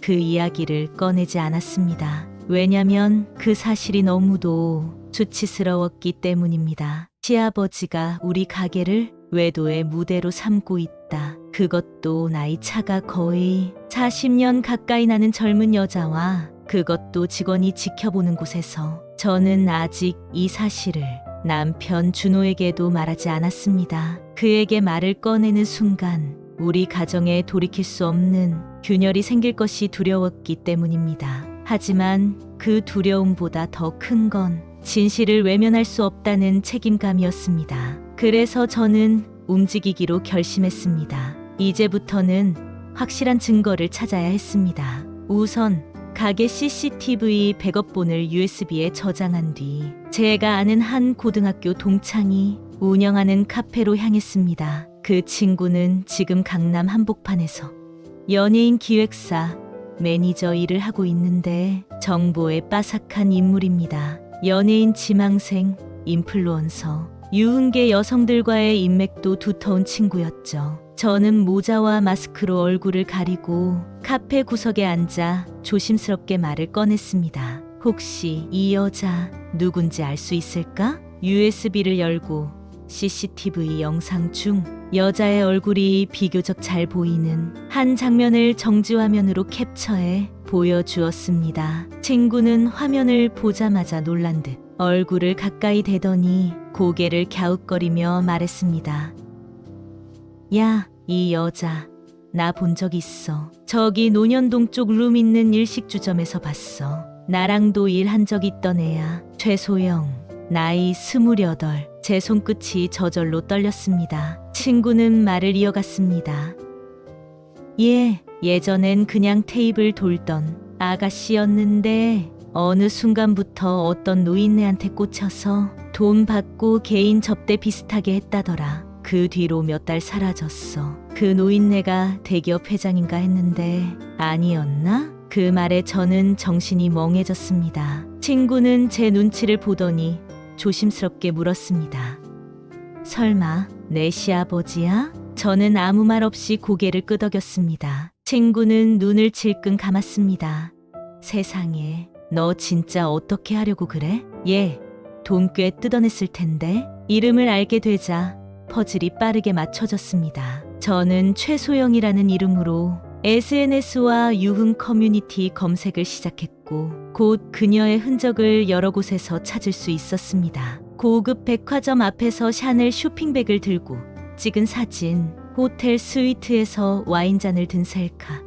그 이야기를 꺼내지 않았습니다. 왜냐면 그 사실이 너무도 수치스러웠기 때문입니다. 시아버지가 우리 가게를 외도의 무대로 삼고 있다. 그것도 나이 차가 거의 40년 가까이 나는 젊은 여자와 그것도 직원이 지켜보는 곳에서 저는 아직 이 사실을 남편 준호에게도 말하지 않았습니다. 그에게 말을 꺼내는 순간 우리 가정에 돌이킬 수 없는 균열이 생길 것이 두려웠기 때문입니다. 하지만 그 두려움보다 더 큰 건 진실을 외면할 수 없다는 책임감이었습니다. 그래서 저는 움직이기로 결심했습니다. 이제부터는 확실한 증거를 찾아야 했습니다. 우선 가게 CCTV 백업본을 USB에 저장한 뒤 제가 아는 한 고등학교 동창이 운영하는 카페로 향했습니다. 그 친구는 지금 강남 한복판에서 연예인 기획사, 매니저 일을 하고 있는데 정보에 빠삭한 인물입니다. 연예인 지망생, 인플루언서, 유흥계 여성들과의 인맥도 두터운 친구였죠. 저는 모자와 마스크로 얼굴을 가리고 카페 구석에 앉아 조심스럽게 말을 꺼냈습니다. 혹시 이 여자 누군지 알 수 있을까? USB를 열고 CCTV 영상 중 여자의 얼굴이 비교적 잘 보이는 한 장면을 정지화면으로 캡처해 보여주었습니다. 친구는 화면을 보자마자 놀란 듯 얼굴을 가까이 대더니 고개를 갸웃거리며 말했습니다. 야, 이 여자 나 본 적 있어. 저기 논현동 쪽 룸 있는 일식주점에서 봤어. 나랑도 일한 적 있던 애야. 최소영, 나이 28. 제 손끝이 저절로 떨렸습니다. 친구는 말을 이어갔습니다. 예, 예전엔 그냥 테이블 돌던 아가씨였는데 어느 순간부터 어떤 노인네한테 꽂혀서 돈 받고 개인 접대 비슷하게 했다더라. 그 뒤로 몇 달 사라졌어. 그 노인네가 대기업 회장인가 했는데 아니었나? 그 말에 저는 정신이 멍해졌습니다. 친구는 제 눈치를 보더니 조심스럽게 물었습니다. 설마 내 시아버지야? 저는 아무 말 없이 고개를 끄덕였습니다. 친구는 눈을 질끈 감았습니다. 세상에, 너 진짜 어떻게 하려고 그래? 예, 돈 꽤 뜯어냈을 텐데. 이름을 알게 되자 퍼즐이 빠르게 맞춰졌습니다. 저는 최소영이라는 이름으로 SNS와 유흥 커뮤니티 검색을 시작했고 곧 그녀의 흔적을 여러 곳에서 찾을 수 있었습니다. 고급 백화점 앞에서 샤넬 쇼핑백을 들고 찍은 사진, 호텔 스위트에서 와인잔을 든 셀카,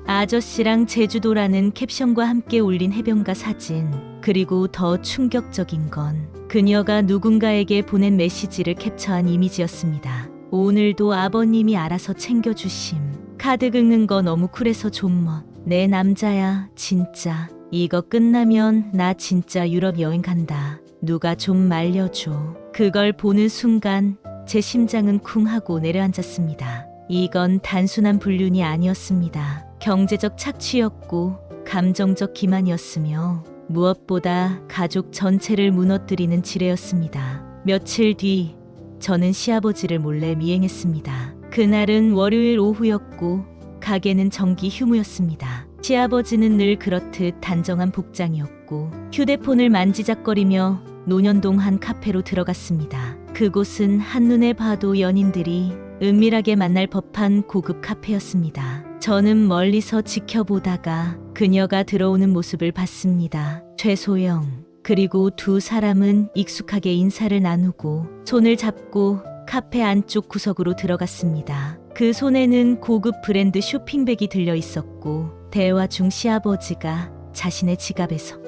아저씨랑 제주도라는 캡션과 함께 올린 해변가 사진, 그리고 더 충격적인 건 그녀가 누군가에게 보낸 메시지를 캡처한 이미지였습니다. 오늘도 아버님이 알아서 챙겨주심. 카드 긁는 거 너무 쿨해서 존멋. 내 남자야, 진짜. 이거 끝나면 나 진짜 유럽 여행 간다. 누가 좀 말려줘. 그걸 보는 순간 제 심장은 쿵 하고 내려앉았습니다. 이건 단순한 불륜이 아니었습니다. 경제적 착취였고 감정적 기만이었으며 무엇보다 가족 전체를 무너뜨리는 지뢰였습니다. 며칠 뒤 저는 시아버지를 몰래 미행했습니다. 그날은 월요일 오후였고 가게는 정기 휴무였습니다. 시아버지는 늘 그렇듯 단정한 복장이었고 휴대폰을 만지작거리며 논현동 한 카페로 들어갔습니다. 그곳은 한눈에 봐도 연인들이 은밀하게 만날 법한 고급 카페였습니다. 저는 멀리서 지켜보다가 그녀가 들어오는 모습을 봤습니다. 최소영, 그리고 두 사람은 익숙하게 인사를 나누고 손을 잡고 카페 안쪽 구석으로 들어갔습니다. 그 손에는 고급 브랜드 쇼핑백이 들려 있었고 대화 중 시아버지가 자신의 지갑에서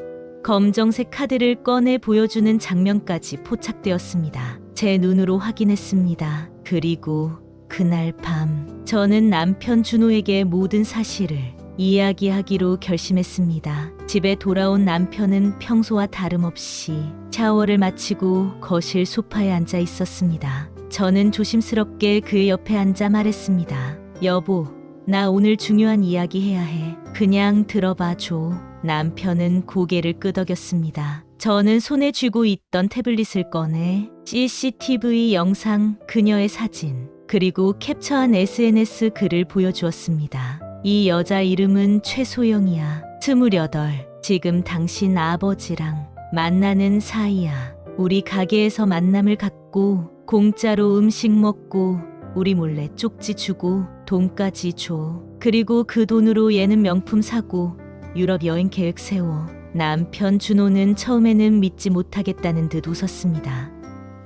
검정색 카드를 꺼내 보여주는 장면까지 포착되었습니다. 제 눈으로 확인했습니다. 그리고 그날 밤 저는 남편 준호에게 모든 사실을 이야기하기로 결심했습니다. 집에 돌아온 남편은 평소와 다름없이 샤워를 마치고 거실 소파에 앉아 있었습니다. 저는 조심스럽게 그의 옆에 앉아 말했습니다. 여보, 나 오늘 중요한 이야기 해야 해. 그냥 들어봐 줘. 남편은 고개를 끄덕였습니다. 저는 손에 쥐고 있던 태블릿을 꺼내 CCTV 영상, 그녀의 사진, 그리고 캡처한 SNS 글을 보여주었습니다. 이 여자 이름은 최소영이야. 28. 지금 당신 아버지랑 만나는 사이야. 우리 가게에서 만남을 갖고 공짜로 음식 먹고 우리 몰래 쪽지 주고 돈까지 줘. 그리고 그 돈으로 얘는 명품 사고 유럽 여행 계획 세워. 남편 준호는 처음에는 믿지 못하겠다는 듯 웃었습니다.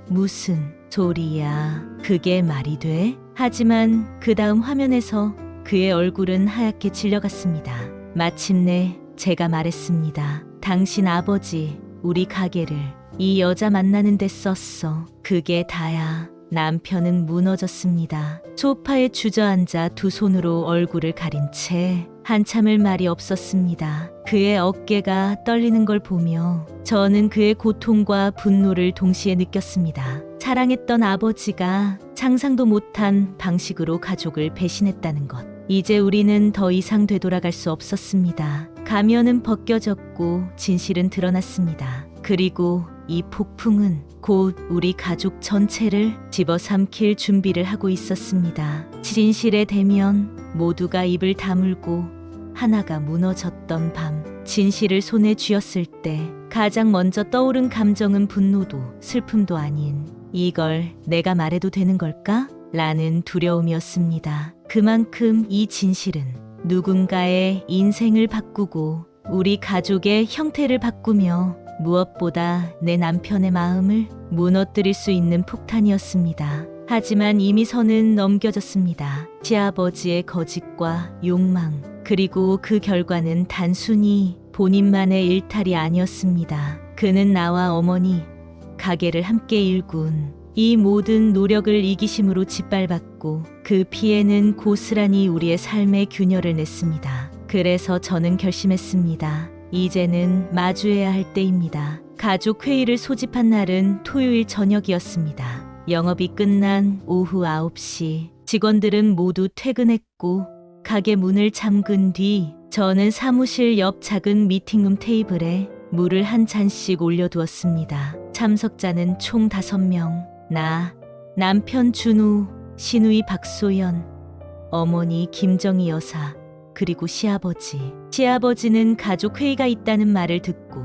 무슨 소리야. 그게 말이 돼? 하지만 그 다음 화면에서 그의 얼굴은 하얗게 질려갔습니다. 마침내 제가 말했습니다. 당신 아버지 우리 가게를 이 여자 만나는 데 썼어. 그게 다야. 남편은 무너졌습니다. 소파에 주저앉아 두 손으로 얼굴을 가린 채 한참을 말이 없었습니다. 그의 어깨가 떨리는 걸 보며 저는 그의 고통과 분노를 동시에 느꼈습니다. 사랑했던 아버지가 상상도 못한 방식으로 가족을 배신했다는 것. 이제 우리는 더 이상 되돌아갈 수 없었습니다. 가면은 벗겨졌고 진실은 드러났습니다. 그리고 이 폭풍은 곧 우리 가족 전체를 집어삼킬 준비를 하고 있었습니다. 진실의 대면, 모두가 입을 다물고 하나가 무너졌던 밤, 진실을 손에 쥐었을 때 가장 먼저 떠오른 감정은 분노도 슬픔도 아닌 이걸 내가 말해도 되는 걸까? 라는 두려움이었습니다. 그만큼 이 진실은 누군가의 인생을 바꾸고 우리 가족의 형태를 바꾸며 무엇보다 내 남편의 마음을 무너뜨릴 수 있는 폭탄이었습니다. 하지만 이미 선은 넘겨졌습니다. 시아버지의 거짓과 욕망, 그리고 그 결과는 단순히 본인만의 일탈이 아니었습니다. 그는 나와 어머니, 가게를 함께 일군 이 모든 노력을 이기심으로 짓밟았고 있었고 그 피해는 고스란히 우리의 삶에 균열을 냈습니다. 그래서 저는 결심했습니다. 이제는 마주해야 할 때입니다. 가족 회의를 소집한 날은 토요일 저녁이었습니다. 영업이 끝난 오후 9시, 직원들은 모두 퇴근했고 가게 문을 잠근 뒤 저는 사무실 옆 작은 미팅룸 테이블에 물을 한 잔씩 올려두었습니다. 참석자는 총 5명. 나, 남편 준우, 시누이 박소연, 어머니 김정희 여사, 그리고 시아버지. 시아버지는 가족 회의가 있다는 말을 듣고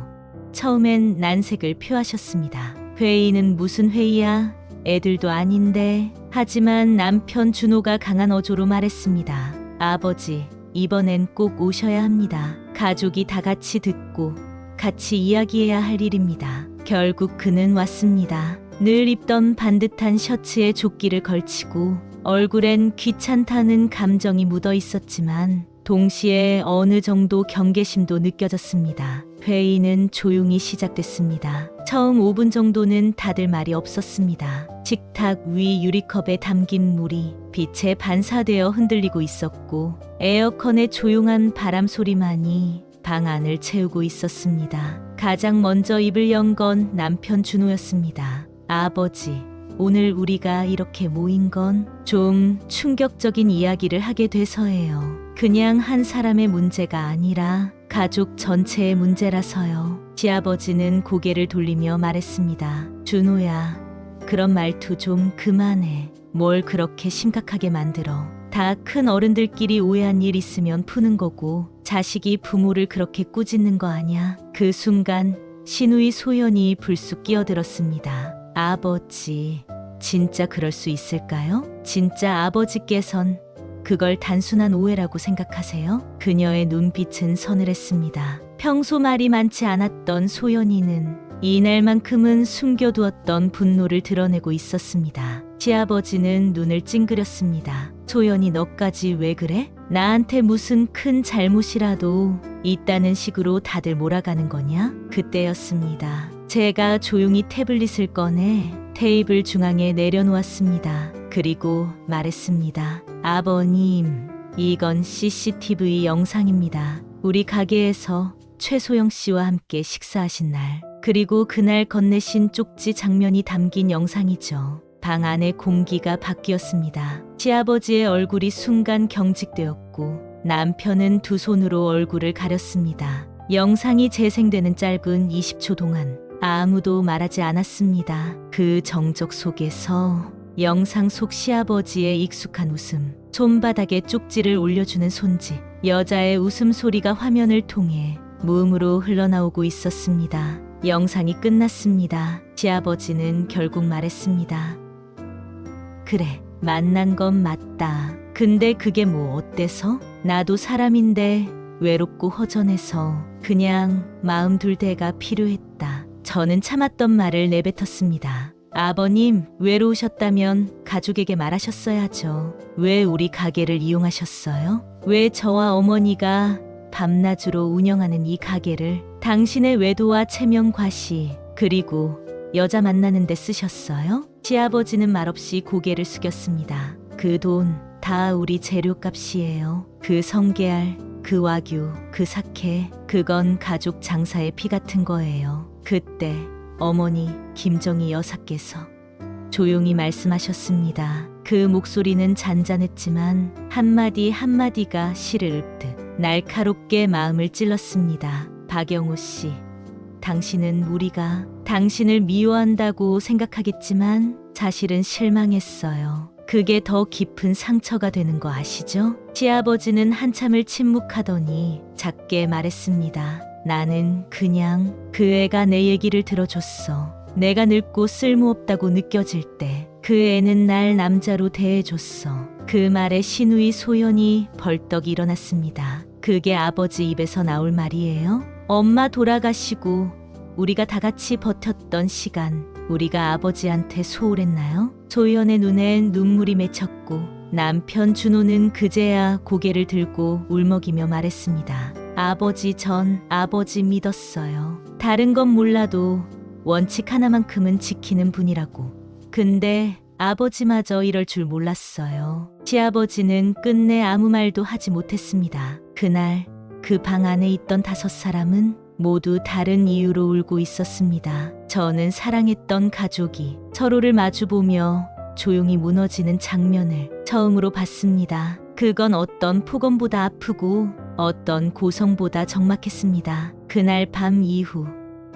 처음엔 난색을 표하셨습니다. 회의는 무슨 회의야? 애들도 아닌데. 하지만 남편 준호가 강한 어조로 말했습니다. 아버지, 이번엔 꼭 오셔야 합니다. 가족이 다 같이 듣고 같이 이야기해야 할 일입니다. 결국 그는 왔습니다. 늘 입던 반듯한 셔츠에 조끼를 걸치고 얼굴엔 귀찮다는 감정이 묻어 있었지만 동시에 어느 정도 경계심도 느껴졌습니다. 회의는 조용히 시작됐습니다. 처음 5분 정도는 다들 말이 없었습니다. 식탁 위 유리컵에 담긴 물이 빛에 반사되어 흔들리고 있었고 에어컨의 조용한 바람 소리만이 방 안을 채우고 있었습니다. 가장 먼저 입을 연 건 남편 준호였습니다. 아버지, 오늘 우리가 이렇게 모인 건 좀 충격적인 이야기를 하게 돼서예요. 그냥 한 사람의 문제가 아니라 가족 전체의 문제라서요. 시아버지는 고개를 돌리며 말했습니다. 준호야, 그런 말투 좀 그만해. 뭘 그렇게 심각하게 만들어. 다 큰 어른들끼리 오해한 일 있으면 푸는 거고 자식이 부모를 그렇게 꾸짖는 거 아냐. 그 순간 시누이 소연이 불쑥 끼어들었습니다. 아버지, 진짜 그럴 수 있을까요? 진짜 아버지께선 그걸 단순한 오해라고 생각하세요? 그녀의 눈빛은 서늘했습니다. 평소 말이 많지 않았던 소연이는 이날만큼은 숨겨두었던 분노를 드러내고 있었습니다. 시아버지는 눈을 찡그렸습니다. 소연이 너까지 왜 그래? 나한테 무슨 큰 잘못이라도 있다는 식으로 다들 몰아가는 거냐? 그때였습니다. 제가 조용히 태블릿을 꺼내 테이블 중앙에 내려놓았습니다. 그리고 말했습니다. 아버님, 이건 CCTV 영상입니다. 우리 가게에서 최소영 씨와 함께 식사하신 날, 그리고 그날 건네신 쪽지 장면이 담긴 영상이죠. 방 안의 공기가 바뀌었습니다. 시아버지의 얼굴이 순간 경직되었고 남편은 두 손으로 얼굴을 가렸습니다. 영상이 재생되는 짧은 20초 동안 아무도 말하지 않았습니다. 그 정적 속에서 영상 속 시아버지의 익숙한 웃음, 손바닥에 쪽지를 올려주는 손짓, 여자의 웃음소리가 화면을 통해 무음으로 흘러나오고 있었습니다. 영상이 끝났습니다. 시아버지는 결국 말했습니다. 그래, 만난 건 맞다. 근데 그게 뭐 어때서? 나도 사람인데 외롭고 허전해서 그냥 마음 둘 데가 필요했다. 저는 참았던 말을 내뱉었습니다. 아버님, 외로우셨다면 가족에게 말하셨어야죠. 왜 우리 가게를 이용하셨어요? 왜 저와 어머니가 밤낮으로 운영하는 이 가게를 당신의 외도와 체면 과시, 그리고 여자 만나는 데 쓰셨어요? 시아버지는 말없이 고개를 숙였습니다. 그 돈 다 우리 재료값이에요. 그 성게알, 그 와규, 그 사케, 그건 가족 장사의 피 같은 거예요. 그때 어머니 김정희 여사께서 조용히 말씀하셨습니다. 그 목소리는 잔잔했지만 한마디 한마디가 실을 읊듯 날카롭게 마음을 찔렀습니다. 박영호 씨, 당신은 우리가 당신을 미워한다고 생각하겠지만 사실은 실망했어요. 그게 더 깊은 상처가 되는 거 아시죠? 시아버지는 한참을 침묵하더니 작게 말했습니다. 나는 그냥 그 애가 내 얘기를 들어줬어. 내가 늙고 쓸모없다고 느껴질 때 그 애는 날 남자로 대해줬어. 그 말에 시누이 소연이 벌떡 일어났습니다. 그게 아버지 입에서 나올 말이에요? 엄마 돌아가시고 우리가 다 같이 버텼던 시간, 우리가 아버지한테 소홀했나요? 소연의 눈엔 눈물이 맺혔고 남편 준호는 그제야 고개를 들고 울먹이며 말했습니다. 아버지, 전 아버지 믿었어요. 다른 건 몰라도 원칙 하나만큼은 지키는 분이라고. 근데 아버지마저 이럴 줄 몰랐어요. 시아버지는 끝내 아무 말도 하지 못했습니다. 그날 그 방 안에 있던 5사람은 모두 다른 이유로 울고 있었습니다. 저는 사랑했던 가족이 서로를 마주보며 조용히 무너지는 장면을 처음으로 봤습니다. 그건 어떤 폭언보다 아프고 어떤 고성보다 적막했습니다. 그날 밤 이후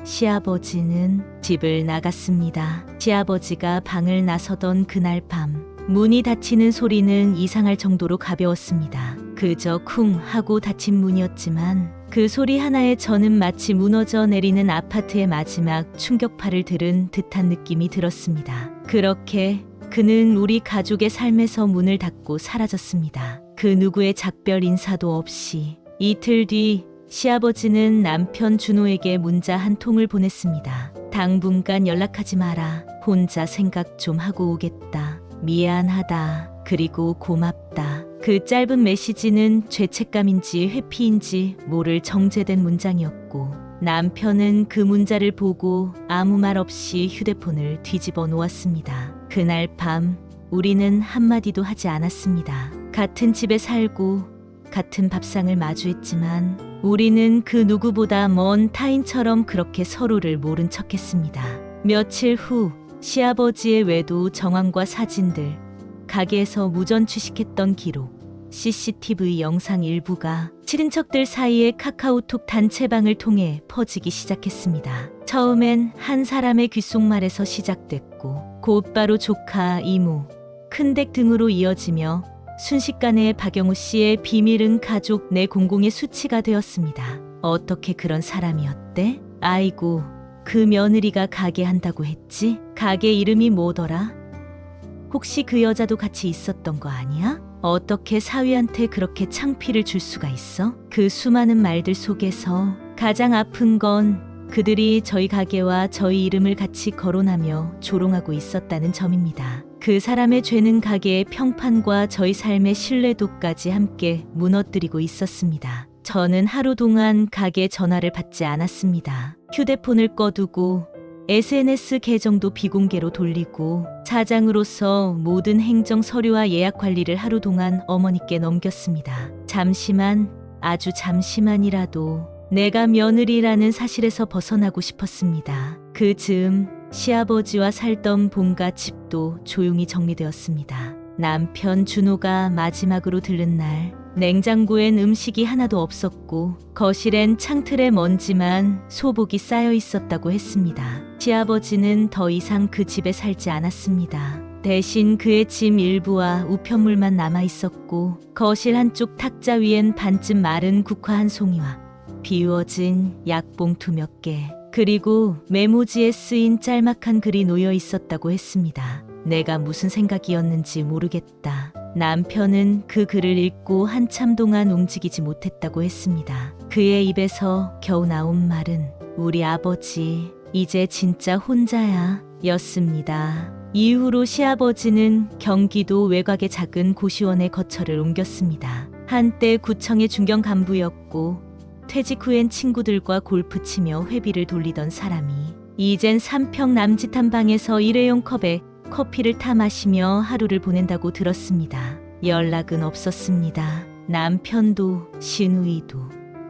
시아버지는 집을 나갔습니다. 시아버지가 방을 나서던 그날 밤 문이 닫히는 소리는 이상할 정도로 가벼웠습니다. 그저 쿵 하고 닫힌 문이었지만 그 소리 하나에 저는 마치 무너져 내리는 아파트의 마지막 충격파를 들은 듯한 느낌이 들었습니다. 그렇게 그는 우리 가족의 삶에서 문을 닫고 사라졌습니다. 그 누구의 작별 인사도 없이. 이틀 뒤 시아버지는 남편 준호에게 문자 한 통을 보냈습니다. 당분간 연락하지 마라. 혼자 생각 좀 하고 오겠다. 미안하다. 그리고 고맙다. 그 짧은 메시지는 죄책감인지 회피인지 모를 정제된 문장이었고 남편은 그 문자를 보고 아무 말 없이 휴대폰을 뒤집어 놓았습니다. 그날 밤 우리는 한마디도 하지 않았습니다. 같은 집에 살고 같은 밥상을 마주했지만 우리는 그 누구보다 먼 타인처럼 그렇게 서로를 모른 척했습니다. 며칠 후 시아버지의 외도 정황과 사진들, 가게에서 무전 취식했던 기록, CCTV 영상 일부가 친인척들 사이에 카카오톡 단체방을 통해 퍼지기 시작했습니다. 처음엔 한 사람의 귓속말에서 시작됐고 곧바로 조카, 이모, 큰댁 등으로 이어지며 순식간에 박영우 씨의 비밀은 가족 내 공공의 수치가 되었습니다. 어떻게 그런 사람이었대? 아이고, 그 며느리가 가게 한다고 했지? 가게 이름이 뭐더라? 혹시 그 여자도 같이 있었던 거 아니야? 어떻게 사위한테 그렇게 창피를 줄 수가 있어? 그 수많은 말들 속에서 가장 아픈 건 그들이 저희 가게와 저희 이름을 같이 거론하며 조롱하고 있었다는 점입니다. 그 사람의 죄는 가게의 평판과 저희 삶의 신뢰도까지 함께 무너뜨리고 있었습니다. 저는 하루 동안 가게 전화를 받지 않았습니다. 휴대폰을 꺼두고 SNS 계정도 비공개로 돌리고 사장으로서 모든 행정 서류와 예약 관리를 하루 동안 어머니께 넘겼습니다. 잠시만, 아주 잠시만이라도 내가 며느리라는 사실에서 벗어나고 싶었습니다. 그 즈음 시아버지와 살던 본가 집도 조용히 정리되었습니다. 남편 준호가 마지막으로 들른 날 냉장고엔 음식이 하나도 없었고 거실엔 창틀에 먼지만 소복이 쌓여 있었다고 했습니다. 시아버지는 더 이상 그 집에 살지 않았습니다. 대신 그의 짐 일부와 우편물만 남아 있었고 거실 한쪽 탁자 위엔 반쯤 마른 국화 한 송이와 비워진 약봉투 몇 개, 그리고 메모지에 쓰인 짤막한 글이 놓여 있었다고 했습니다. 내가 무슨 생각이었는지 모르겠다. 남편은 그 글을 읽고 한참 동안 움직이지 못했다고 했습니다. 그의 입에서 겨우 나온 말은 우리 아버지 이제 진짜 혼자야 였습니다. 이후로 시아버지는 경기도 외곽의 작은 고시원에 거처를 옮겼습니다. 한때 구청의 중경 간부였고 퇴직 후엔 친구들과 골프 치며 회비를 돌리던 사람이 이젠 3평 남짓한 방에서 일회용 컵에 커피를 타 마시며 하루를 보낸다고 들었습니다. 연락은 없었습니다. 남편도 신우이도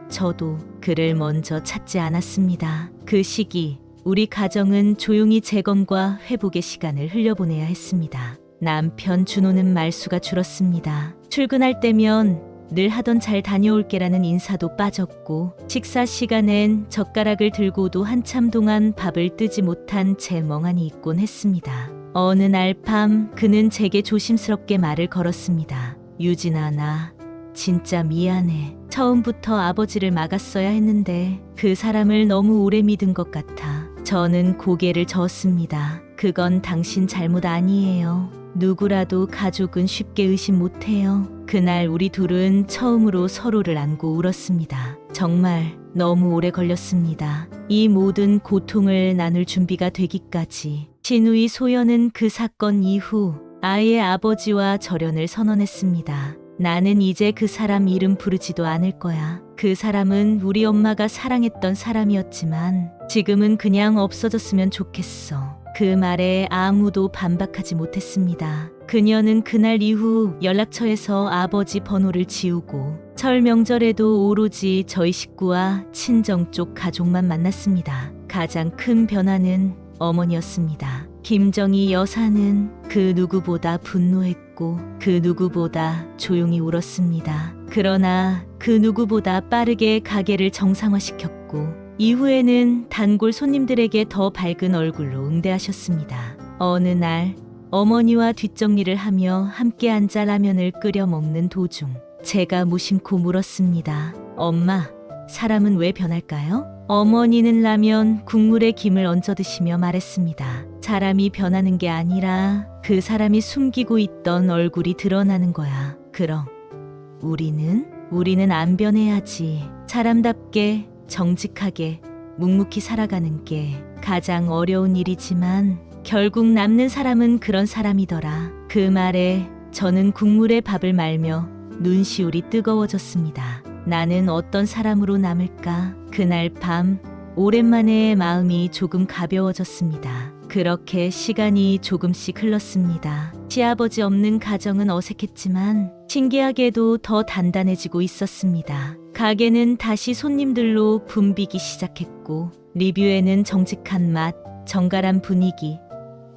저도 그를 먼저 찾지 않았습니다. 그 시기 우리 가정은 조용히 재건과 회복의 시간을 흘려보내야 했습니다. 남편 준호는 말수가 줄었습니다. 출근할 때면 늘 하던 잘 다녀올게라는 인사도 빠졌고 식사 시간엔 젓가락을 들고도 한참 동안 밥을 뜨지 못한 채 멍하니 있곤 했습니다. 어느 날 밤 그는 제게 조심스럽게 말을 걸었습니다. 유진아, 나 진짜 미안해. 처음부터 아버지를 막았어야 했는데 그 사람을 너무 오래 믿은 것 같아. 저는 고개를 저었습니다. 그건 당신 잘못 아니에요. 누구라도 가족은 쉽게 의심 못해요. 그날 우리 둘은 처음으로 서로를 안고 울었습니다. 정말 너무 오래 걸렸습니다. 이 모든 고통을 나눌 준비가 되기까지. 신우이 소연은 그 사건 이후 아이의 아버지와 절연을 선언했습니다. 나는 이제 그 사람 이름 부르지도 않을 거야. 그 사람은 우리 엄마가 사랑했던 사람이었지만 지금은 그냥 없어졌으면 좋겠어. 그 말에 아무도 반박하지 못했습니다. 그녀는 그날 이후 연락처에서 아버지 번호를 지우고 설 명절에도 오로지 저희 식구와 친정 쪽 가족만 만났습니다. 가장 큰 변화는 어머니였습니다. 김정희 여사는 그 누구보다 분노했고 그 누구보다 조용히 울었습니다. 그러나 그 누구보다 빠르게 가게를 정상화시켰고 이후에는 단골 손님들에게 더 밝은 얼굴로 응대하셨습니다. 어느 날 어머니와 뒷정리를 하며 함께 앉아 라면을 끓여 먹는 도중 제가 무심코 물었습니다. 엄마, 사람은 왜 변할까요? 어머니는 라면 국물에 김을 얹어 드시며 말했습니다. 사람이 변하는 게 아니라 그 사람이 숨기고 있던 얼굴이 드러나는 거야. 그럼 우리는 안 변해야지. 사람답게 정직하게 묵묵히 살아가는 게 가장 어려운 일이지만 결국 남는 사람은 그런 사람이더라. 그 말에 저는 국물에 밥을 말며 눈시울이 뜨거워졌습니다. 나는 어떤 사람으로 남을까? 그날 밤 오랜만에 마음이 조금 가벼워졌습니다. 그렇게 시간이 조금씩 흘렀습니다. 시아버지 없는 가정은 어색했지만 신기하게도 더 단단해지고 있었습니다. 가게는 다시 손님들로 붐비기 시작했고 리뷰에는 정직한 맛, 정갈한 분위기,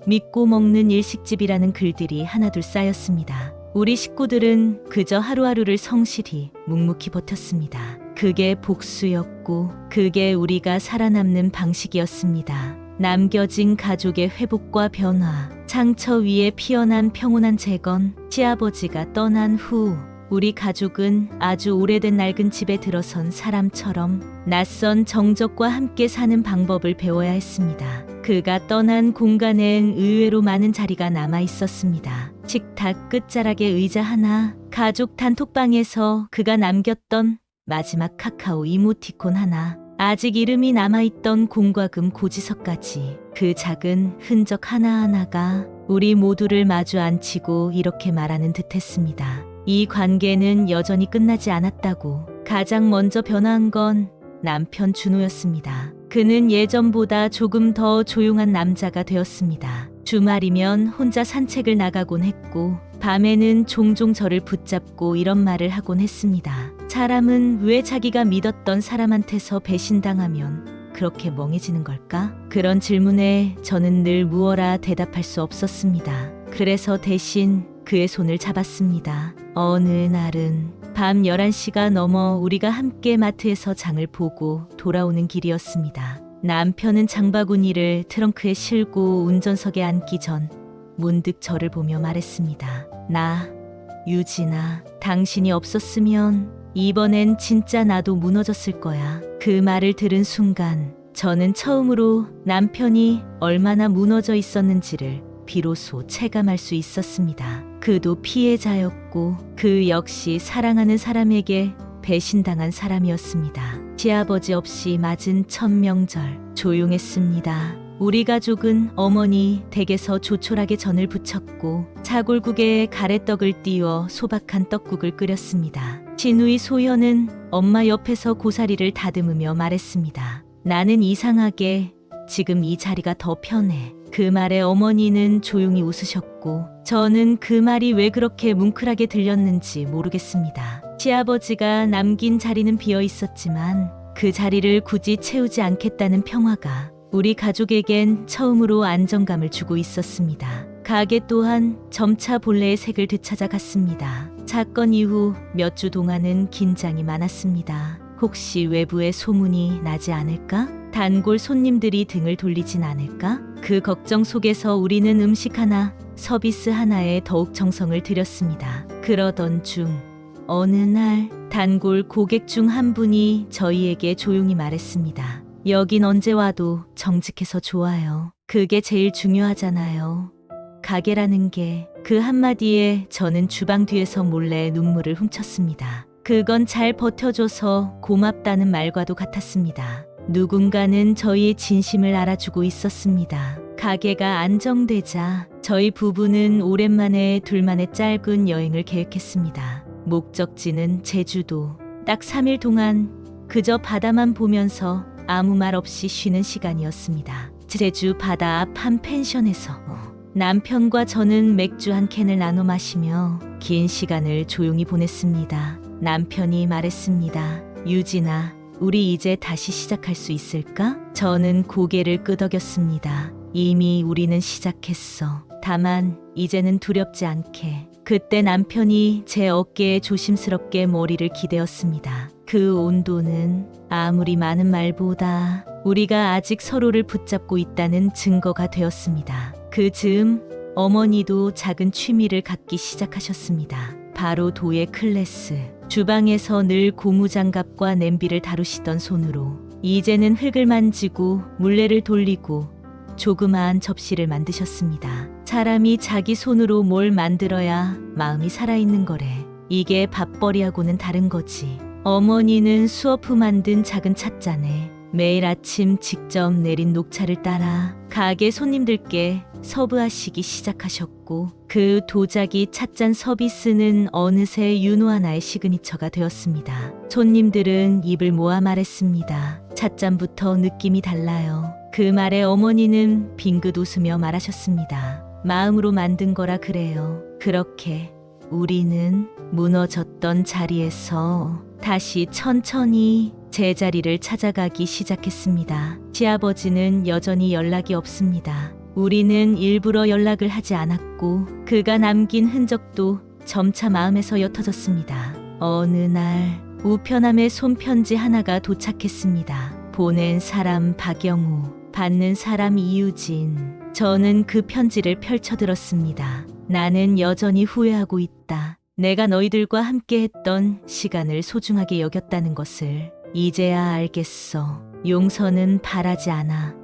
믿고 먹는 일식집이라는 글들이 하나둘 쌓였습니다. 우리 식구들은 그저 하루하루를 성실히 묵묵히 버텼습니다. 그게 복수였고 그게 우리가 살아남는 방식이었습니다. 남겨진 가족의 회복과 변화, 상처 위에 피어난 평온한 재건, 시아버지가 떠난 후 우리 가족은 아주 오래된 낡은 집에 들어선 사람처럼 낯선 정적과 함께 사는 방법을 배워야 했습니다. 그가 떠난 공간엔 의외로 많은 자리가 남아 있었습니다. 식탁 끝자락에 의자 하나, 가족 단톡방에서 그가 남겼던 마지막 카카오 이모티콘 하나, 아직 이름이 남아있던 공과금 고지서까지 그 작은 흔적 하나하나가 우리 모두를 마주 앉히고 이렇게 말하는 듯했습니다. 이 관계는 여전히 끝나지 않았다고. 가장 먼저 변화한 건 남편 준호였습니다. 그는 예전보다 조금 더 조용한 남자가 되었습니다. 주말이면 혼자 산책을 나가곤 했고 밤에는 종종 저를 붙잡고 이런 말을 하곤 했습니다. 사람은 왜 자기가 믿었던 사람한테서 배신당하면 그렇게 멍해지는 걸까? 그런 질문에 저는 늘 무어라 대답할 수 없었습니다. 그래서 대신 그의 손을 잡았습니다. 어느 날은 밤 11시가 넘어 우리가 함께 마트에서 장을 보고 돌아오는 길이었습니다. 남편은 장바구니를 트렁크에 실고 운전석에 앉기 전 문득 저를 보며 말했습니다. 유진아, 당신이 없었으면 이번엔 진짜 나도 무너졌을 거야. 그 말을 들은 순간 저는 처음으로 남편이 얼마나 무너져 있었는지를 비로소 체감할 수 있었습니다. 그도 피해자였고 그 역시 사랑하는 사람에게 배신당한 사람이었습니다. 시아버지 없이 맞은 첫 명절 조용했습니다. 우리 가족은 어머니 댁에서 조촐하게 전을 부쳤고 차골국에 가래떡을 띄워 소박한 떡국을 끓였습니다. 진우이 소연은 엄마 옆에서 고사리를 다듬으며 말했습니다. 나는 이상하게 지금 이 자리가 더 편해. 그 말에 어머니는 조용히 웃으셨고 저는 그 말이 왜 그렇게 뭉클하게 들렸는지 모르겠습니다. 시아버지가 남긴 자리는 비어 있었지만 그 자리를 굳이 채우지 않겠다는 평화가 우리 가족에겐 처음으로 안정감을 주고 있었습니다. 가게 또한 점차 본래의 색을 되찾아 갔습니다. 사건 이후 몇 주 동안은 긴장이 많았습니다. 혹시 외부에 소문이 나지 않을까? 단골 손님들이 등을 돌리진 않을까? 그 걱정 속에서 우리는 음식 하나, 서비스 하나에 더욱 정성을 들였습니다. 그러던 중 어느 날 단골 고객 중 한 분이 저희에게 조용히 말했습니다. 여긴 언제 와도 정직해서 좋아요. 그게 제일 중요하잖아요. 가게라는 게. 그 한마디에 저는 주방 뒤에서 몰래 눈물을 훔쳤습니다. 그건 잘 버텨줘서 고맙다는 말과도 같았습니다. 누군가는 저희의 진심을 알아주고 있었습니다. 가게가 안정되자 저희 부부는 오랜만에 둘만의 짧은 여행을 계획했습니다. 목적지는 제주도. 딱 3일 동안 그저 바다만 보면서 아무 말 없이 쉬는 시간이었습니다. 제주 바다 앞 한 펜션에서 남편과 저는 맥주 한 캔을 나눠 마시며 긴 시간을 조용히 보냈습니다. 남편이 말했습니다. 유진아, 우리 이제 다시 시작할 수 있을까? 저는 고개를 끄덕였습니다. 이미 우리는 시작했어. 다만 이제는 두렵지 않게. 그때 남편이 제 어깨에 조심스럽게 머리를 기대었습니다. 그 온도는 아무리 많은 말보다 우리가 아직 서로를 붙잡고 있다는 증거가 되었습니다. 그 즈음 어머니도 작은 취미를 갖기 시작하셨습니다. 바로 도예 클래스. 주방에서 늘 고무장갑과 냄비를 다루시던 손으로 이제는 흙을 만지고 물레를 돌리고 조그마한 접시를 만드셨습니다. 사람이 자기 손으로 뭘 만들어야 마음이 살아있는 거래. 이게 밥벌이하고는 다른 거지. 어머니는 수업 후 만든 작은 찻잔에 매일 아침 직접 내린 녹차를 따라 가게 손님들께 서브하시기 시작하셨고, 그 도자기 찻잔 서비스는 어느새 윤호 하나의 시그니처가 되었습니다. 손님들은 입을 모아 말했습니다. 찻잔부터 느낌이 달라요. 그 말에 어머니는 빙긋 웃으며 말하셨습니다. 마음으로 만든 거라 그래요. 그렇게 우리는 무너졌던 자리에서 다시 천천히 제자리를 찾아가기 시작했습니다. 시아버지는 여전히 연락이 없습니다. 우리는 일부러 연락을 하지 않았고 그가 남긴 흔적도 점차 마음에서 옅어졌습니다. 어느 날 우편함에 손편지 하나가 도착했습니다. 보낸 사람 박영우, 받는 사람 이유진. 저는 그 편지를 펼쳐들었습니다. 나는 여전히 후회하고 있다. 내가 너희들과 함께했던 시간을 소중하게 여겼다는 것을 이제야 알겠어. 용서는 바라지 않아.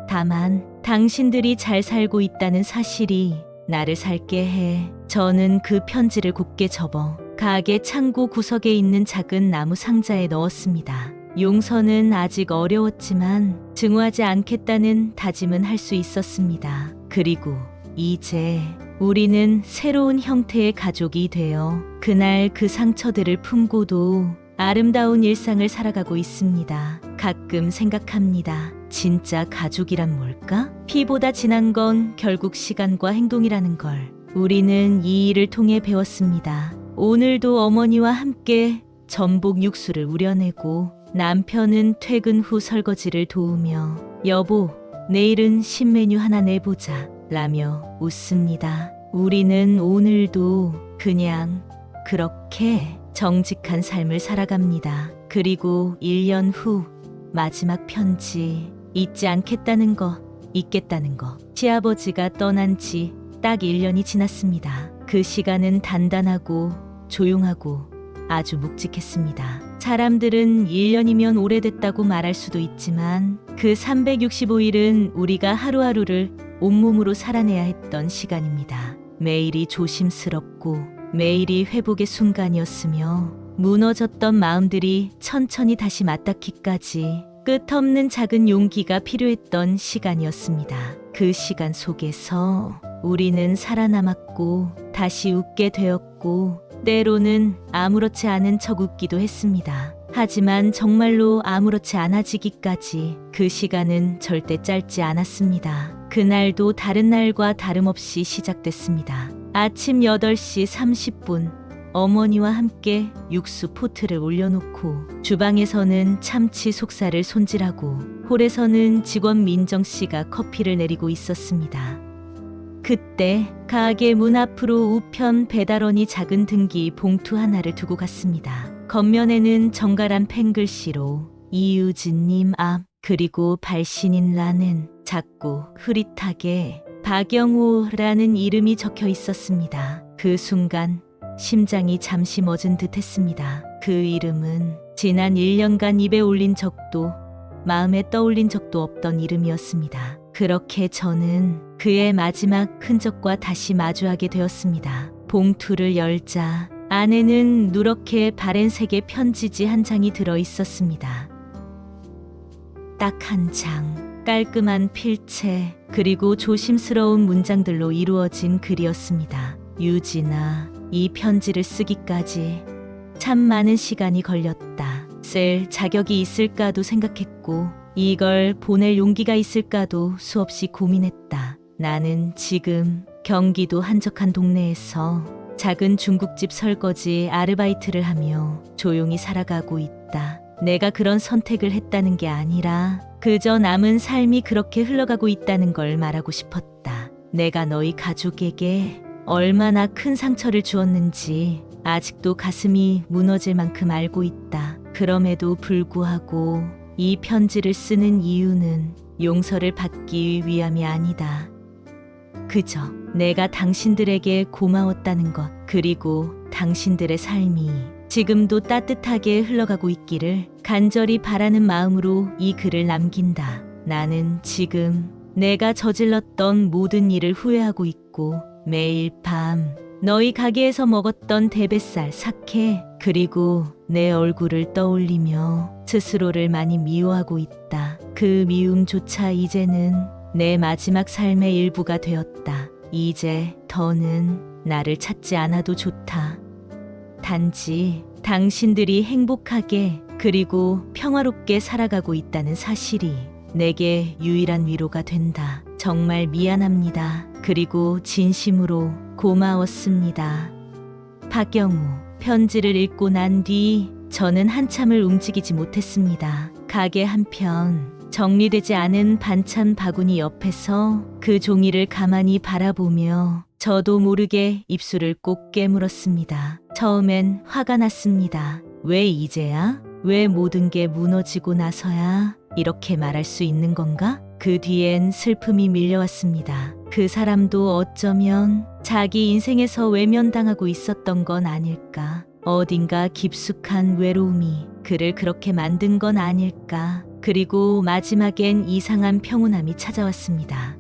다만 당신들이 잘 살고 있다는 사실이 나를 살게 해. 저는 그 편지를 곱게 접어 가게 창고 구석에 있는 작은 나무 상자에 넣었습니다. 용서는 아직 어려웠지만 증오하지 않겠다는 다짐은 할 수 있었습니다. 그리고 이제 우리는 새로운 형태의 가족이 되어 그날 그 상처들을 품고도 아름다운 일상을 살아가고 있습니다. 가끔 생각합니다. 진짜 가족이란 뭘까? 피보다 진한 건 결국 시간과 행동이라는 걸 우리는 이 일을 통해 배웠습니다. 오늘도 어머니와 함께 전복 육수를 우려내고 남편은 퇴근 후 설거지를 도우며 여보, 내일은 신메뉴 하나 내보자 라며 웃습니다. 우리는 오늘도 그냥 그렇게 정직한 삶을 살아갑니다. 그리고 1년 후 마지막 편지. 잊지 않겠다는 거, 잊겠다는 거. 시아버지가 떠난 지 딱 1년이 지났습니다. 그 시간은 단단하고 조용하고 아주 묵직했습니다. 사람들은 1년이면 오래됐다고 말할 수도 있지만 그 365일은 우리가 하루하루를 온몸으로 살아내야 했던 시간입니다. 매일이 조심스럽고 매일이 회복의 순간이었으며 무너졌던 마음들이 천천히 다시 맞닿기까지 끝없는 작은 용기가 필요했던 시간이었습니다. 그 시간 속에서 우리는 살아남았고 다시 웃게 되었고 때로는 아무렇지 않은 척 웃기도 했습니다. 하지만 정말로 아무렇지 않아지기까지 그 시간은 절대 짧지 않았습니다. 그날도 다른 날과 다름없이 시작됐습니다. 아침 8시 30분 어머니와 함께 육수 포트를 올려놓고 주방에서는 참치 속살을 손질하고 홀에서는 직원 민정 씨가 커피를 내리고 있었습니다. 그때 가게 문 앞으로 우편 배달원이 작은 등기 봉투 하나를 두고 갔습니다. 겉면에는 정갈한 펜글씨로 이유진님 앞 그리고 발신인란은 작고 흐릿하게 박영호라는 이름이 적혀 있었습니다. 그 순간 심장이 잠시 멎은 듯 했습니다. 그 이름은 지난 1년간 입에 올린 적도 마음에 떠올린 적도 없던 이름이었습니다. 그렇게 저는 그의 마지막 흔적과 다시 마주하게 되었습니다. 봉투를 열자 안에는 누렇게 바랜색의 편지지 한 장이 들어 있었습니다. 딱 한 장, 깔끔한 필체, 그리고 조심스러운 문장들로 이루어진 글이었습니다. 유진아, 이 편지를 쓰기까지 참 많은 시간이 걸렸다. 쓸 자격이 있을까도 생각했고 이걸 보낼 용기가 있을까도 수없이 고민했다. 나는 지금 경기도 한적한 동네에서 작은 중국집 설거지 아르바이트를 하며 조용히 살아가고 있다. 내가 그런 선택을 했다는 게 아니라 그저 남은 삶이 그렇게 흘러가고 있다는 걸 말하고 싶었다. 내가 너희 가족에게 얼마나 큰 상처를 주었는지 아직도 가슴이 무너질 만큼 알고 있다. 그럼에도 불구하고 이 편지를 쓰는 이유는 용서를 받기 위함이 아니다. 그저 내가 당신들에게 고마웠다는 것, 그리고 당신들의 삶이 지금도 따뜻하게 흘러가고 있기를 간절히 바라는 마음으로 이 글을 남긴다. 나는 지금 내가 저질렀던 모든 일을 후회하고 있고 매일 밤 너희 가게에서 먹었던 대뱃살, 사케, 그리고 내 얼굴을 떠올리며 스스로를 많이 미워하고 있다. 그 미움조차 이제는 내 마지막 삶의 일부가 되었다. 이제 더는 나를 찾지 않아도 좋다. 단지 당신들이 행복하게 그리고 평화롭게 살아가고 있다는 사실이 내게 유일한 위로가 된다. 정말 미안합니다. 그리고 진심으로 고마웠습니다. 박영우. 편지를 읽고 난 뒤 저는 한참을 움직이지 못했습니다. 가게 한편 정리되지 않은 반찬 바구니 옆에서 그 종이를 가만히 바라보며 저도 모르게 입술을 꼭 깨물었습니다. 처음엔 화가 났습니다. 왜 이제야? 왜 모든 게 무너지고 나서야 이렇게 말할 수 있는 건가? 그 뒤엔 슬픔이 밀려왔습니다. 그 사람도 어쩌면 자기 인생에서 외면당하고 있었던 건 아닐까? 어딘가 깊숙한 외로움이 그를 그렇게 만든 건 아닐까? 그리고 마지막엔 이상한 평온함이 찾아왔습니다.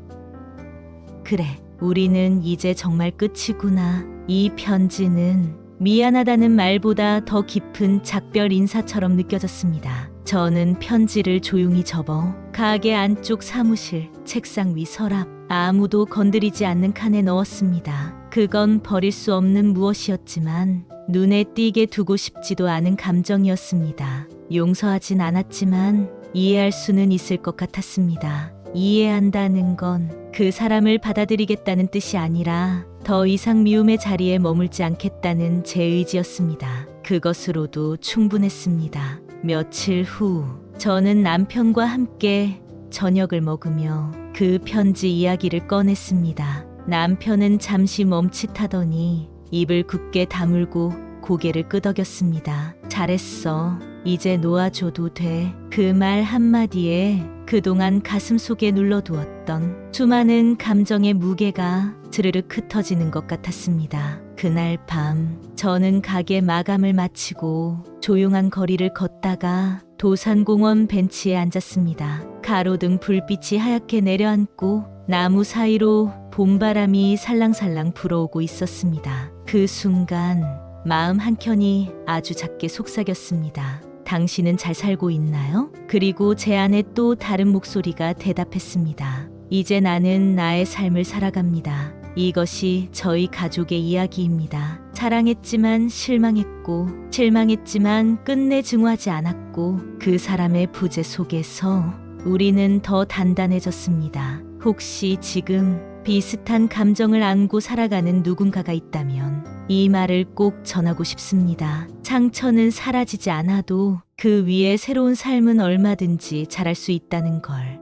그래, 우리는 이제 정말 끝이구나. 이 편지는 미안하다는 말보다 더 깊은 작별 인사처럼 느껴졌습니다. 저는 편지를 조용히 접어 가게 안쪽 사무실, 책상 위 서랍, 아무도 건드리지 않는 칸에 넣었습니다. 그건 버릴 수 없는 무엇이었지만 눈에 띄게 두고 싶지도 않은 감정이었습니다. 용서하진 않았지만 이해할 수는 있을 것 같았습니다. 이해한다는 건 그 사람을 받아들이겠다는 뜻이 아니라 더 이상 미움의 자리에 머물지 않겠다는 제 의지였습니다. 그것으로도 충분했습니다. 며칠 후 저는 남편과 함께 저녁을 먹으며 그 편지 이야기를 꺼냈습니다. 남편은 잠시 멈칫하더니 입을 굳게 다물고 고개를 끄덕였습니다. 잘했어. 이제 놓아줘도 돼. 그 말 한마디에 그동안 가슴속에 눌러두었던 수많은 감정의 무게가 스르륵 흩어지는 것 같았습니다. 그날 밤 저는 가게 마감을 마치고 조용한 거리를 걷다가 도산공원 벤치에 앉았습니다. 가로등 불빛이 하얗게 내려앉고 나무 사이로 봄바람이 살랑살랑 불어오고 있었습니다. 그 순간 마음 한켠이 아주 작게 속삭였습니다. 당신은 잘 살고 있나요? 그리고 제 안에 또 다른 목소리가 대답했습니다. 이제 나는 나의 삶을 살아갑니다. 이것이 저희 가족의 이야기입니다. 사랑했지만 실망했고, 실망했지만 끝내 증오하지 않았고, 그 사람의 부재 속에서 우리는 더 단단해졌습니다. 혹시 지금 비슷한 감정을 안고 살아가는 누군가가 있다면 이 말을 꼭 전하고 싶습니다. 상처는 사라지지 않아도 그 위에 새로운 삶은 얼마든지 자랄 수 있다는 걸.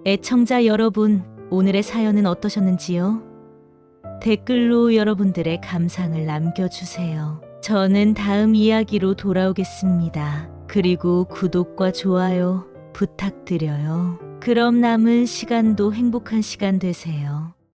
애청자 여러분, 오늘의 사연은 어떠셨는지요? 댓글로 여러분들의 감상을 남겨주세요. 저는 다음 이야기로 돌아오겠습니다. 그리고 구독과 좋아요 부탁드려요. 그럼 남은 시간도 행복한 시간 되세요.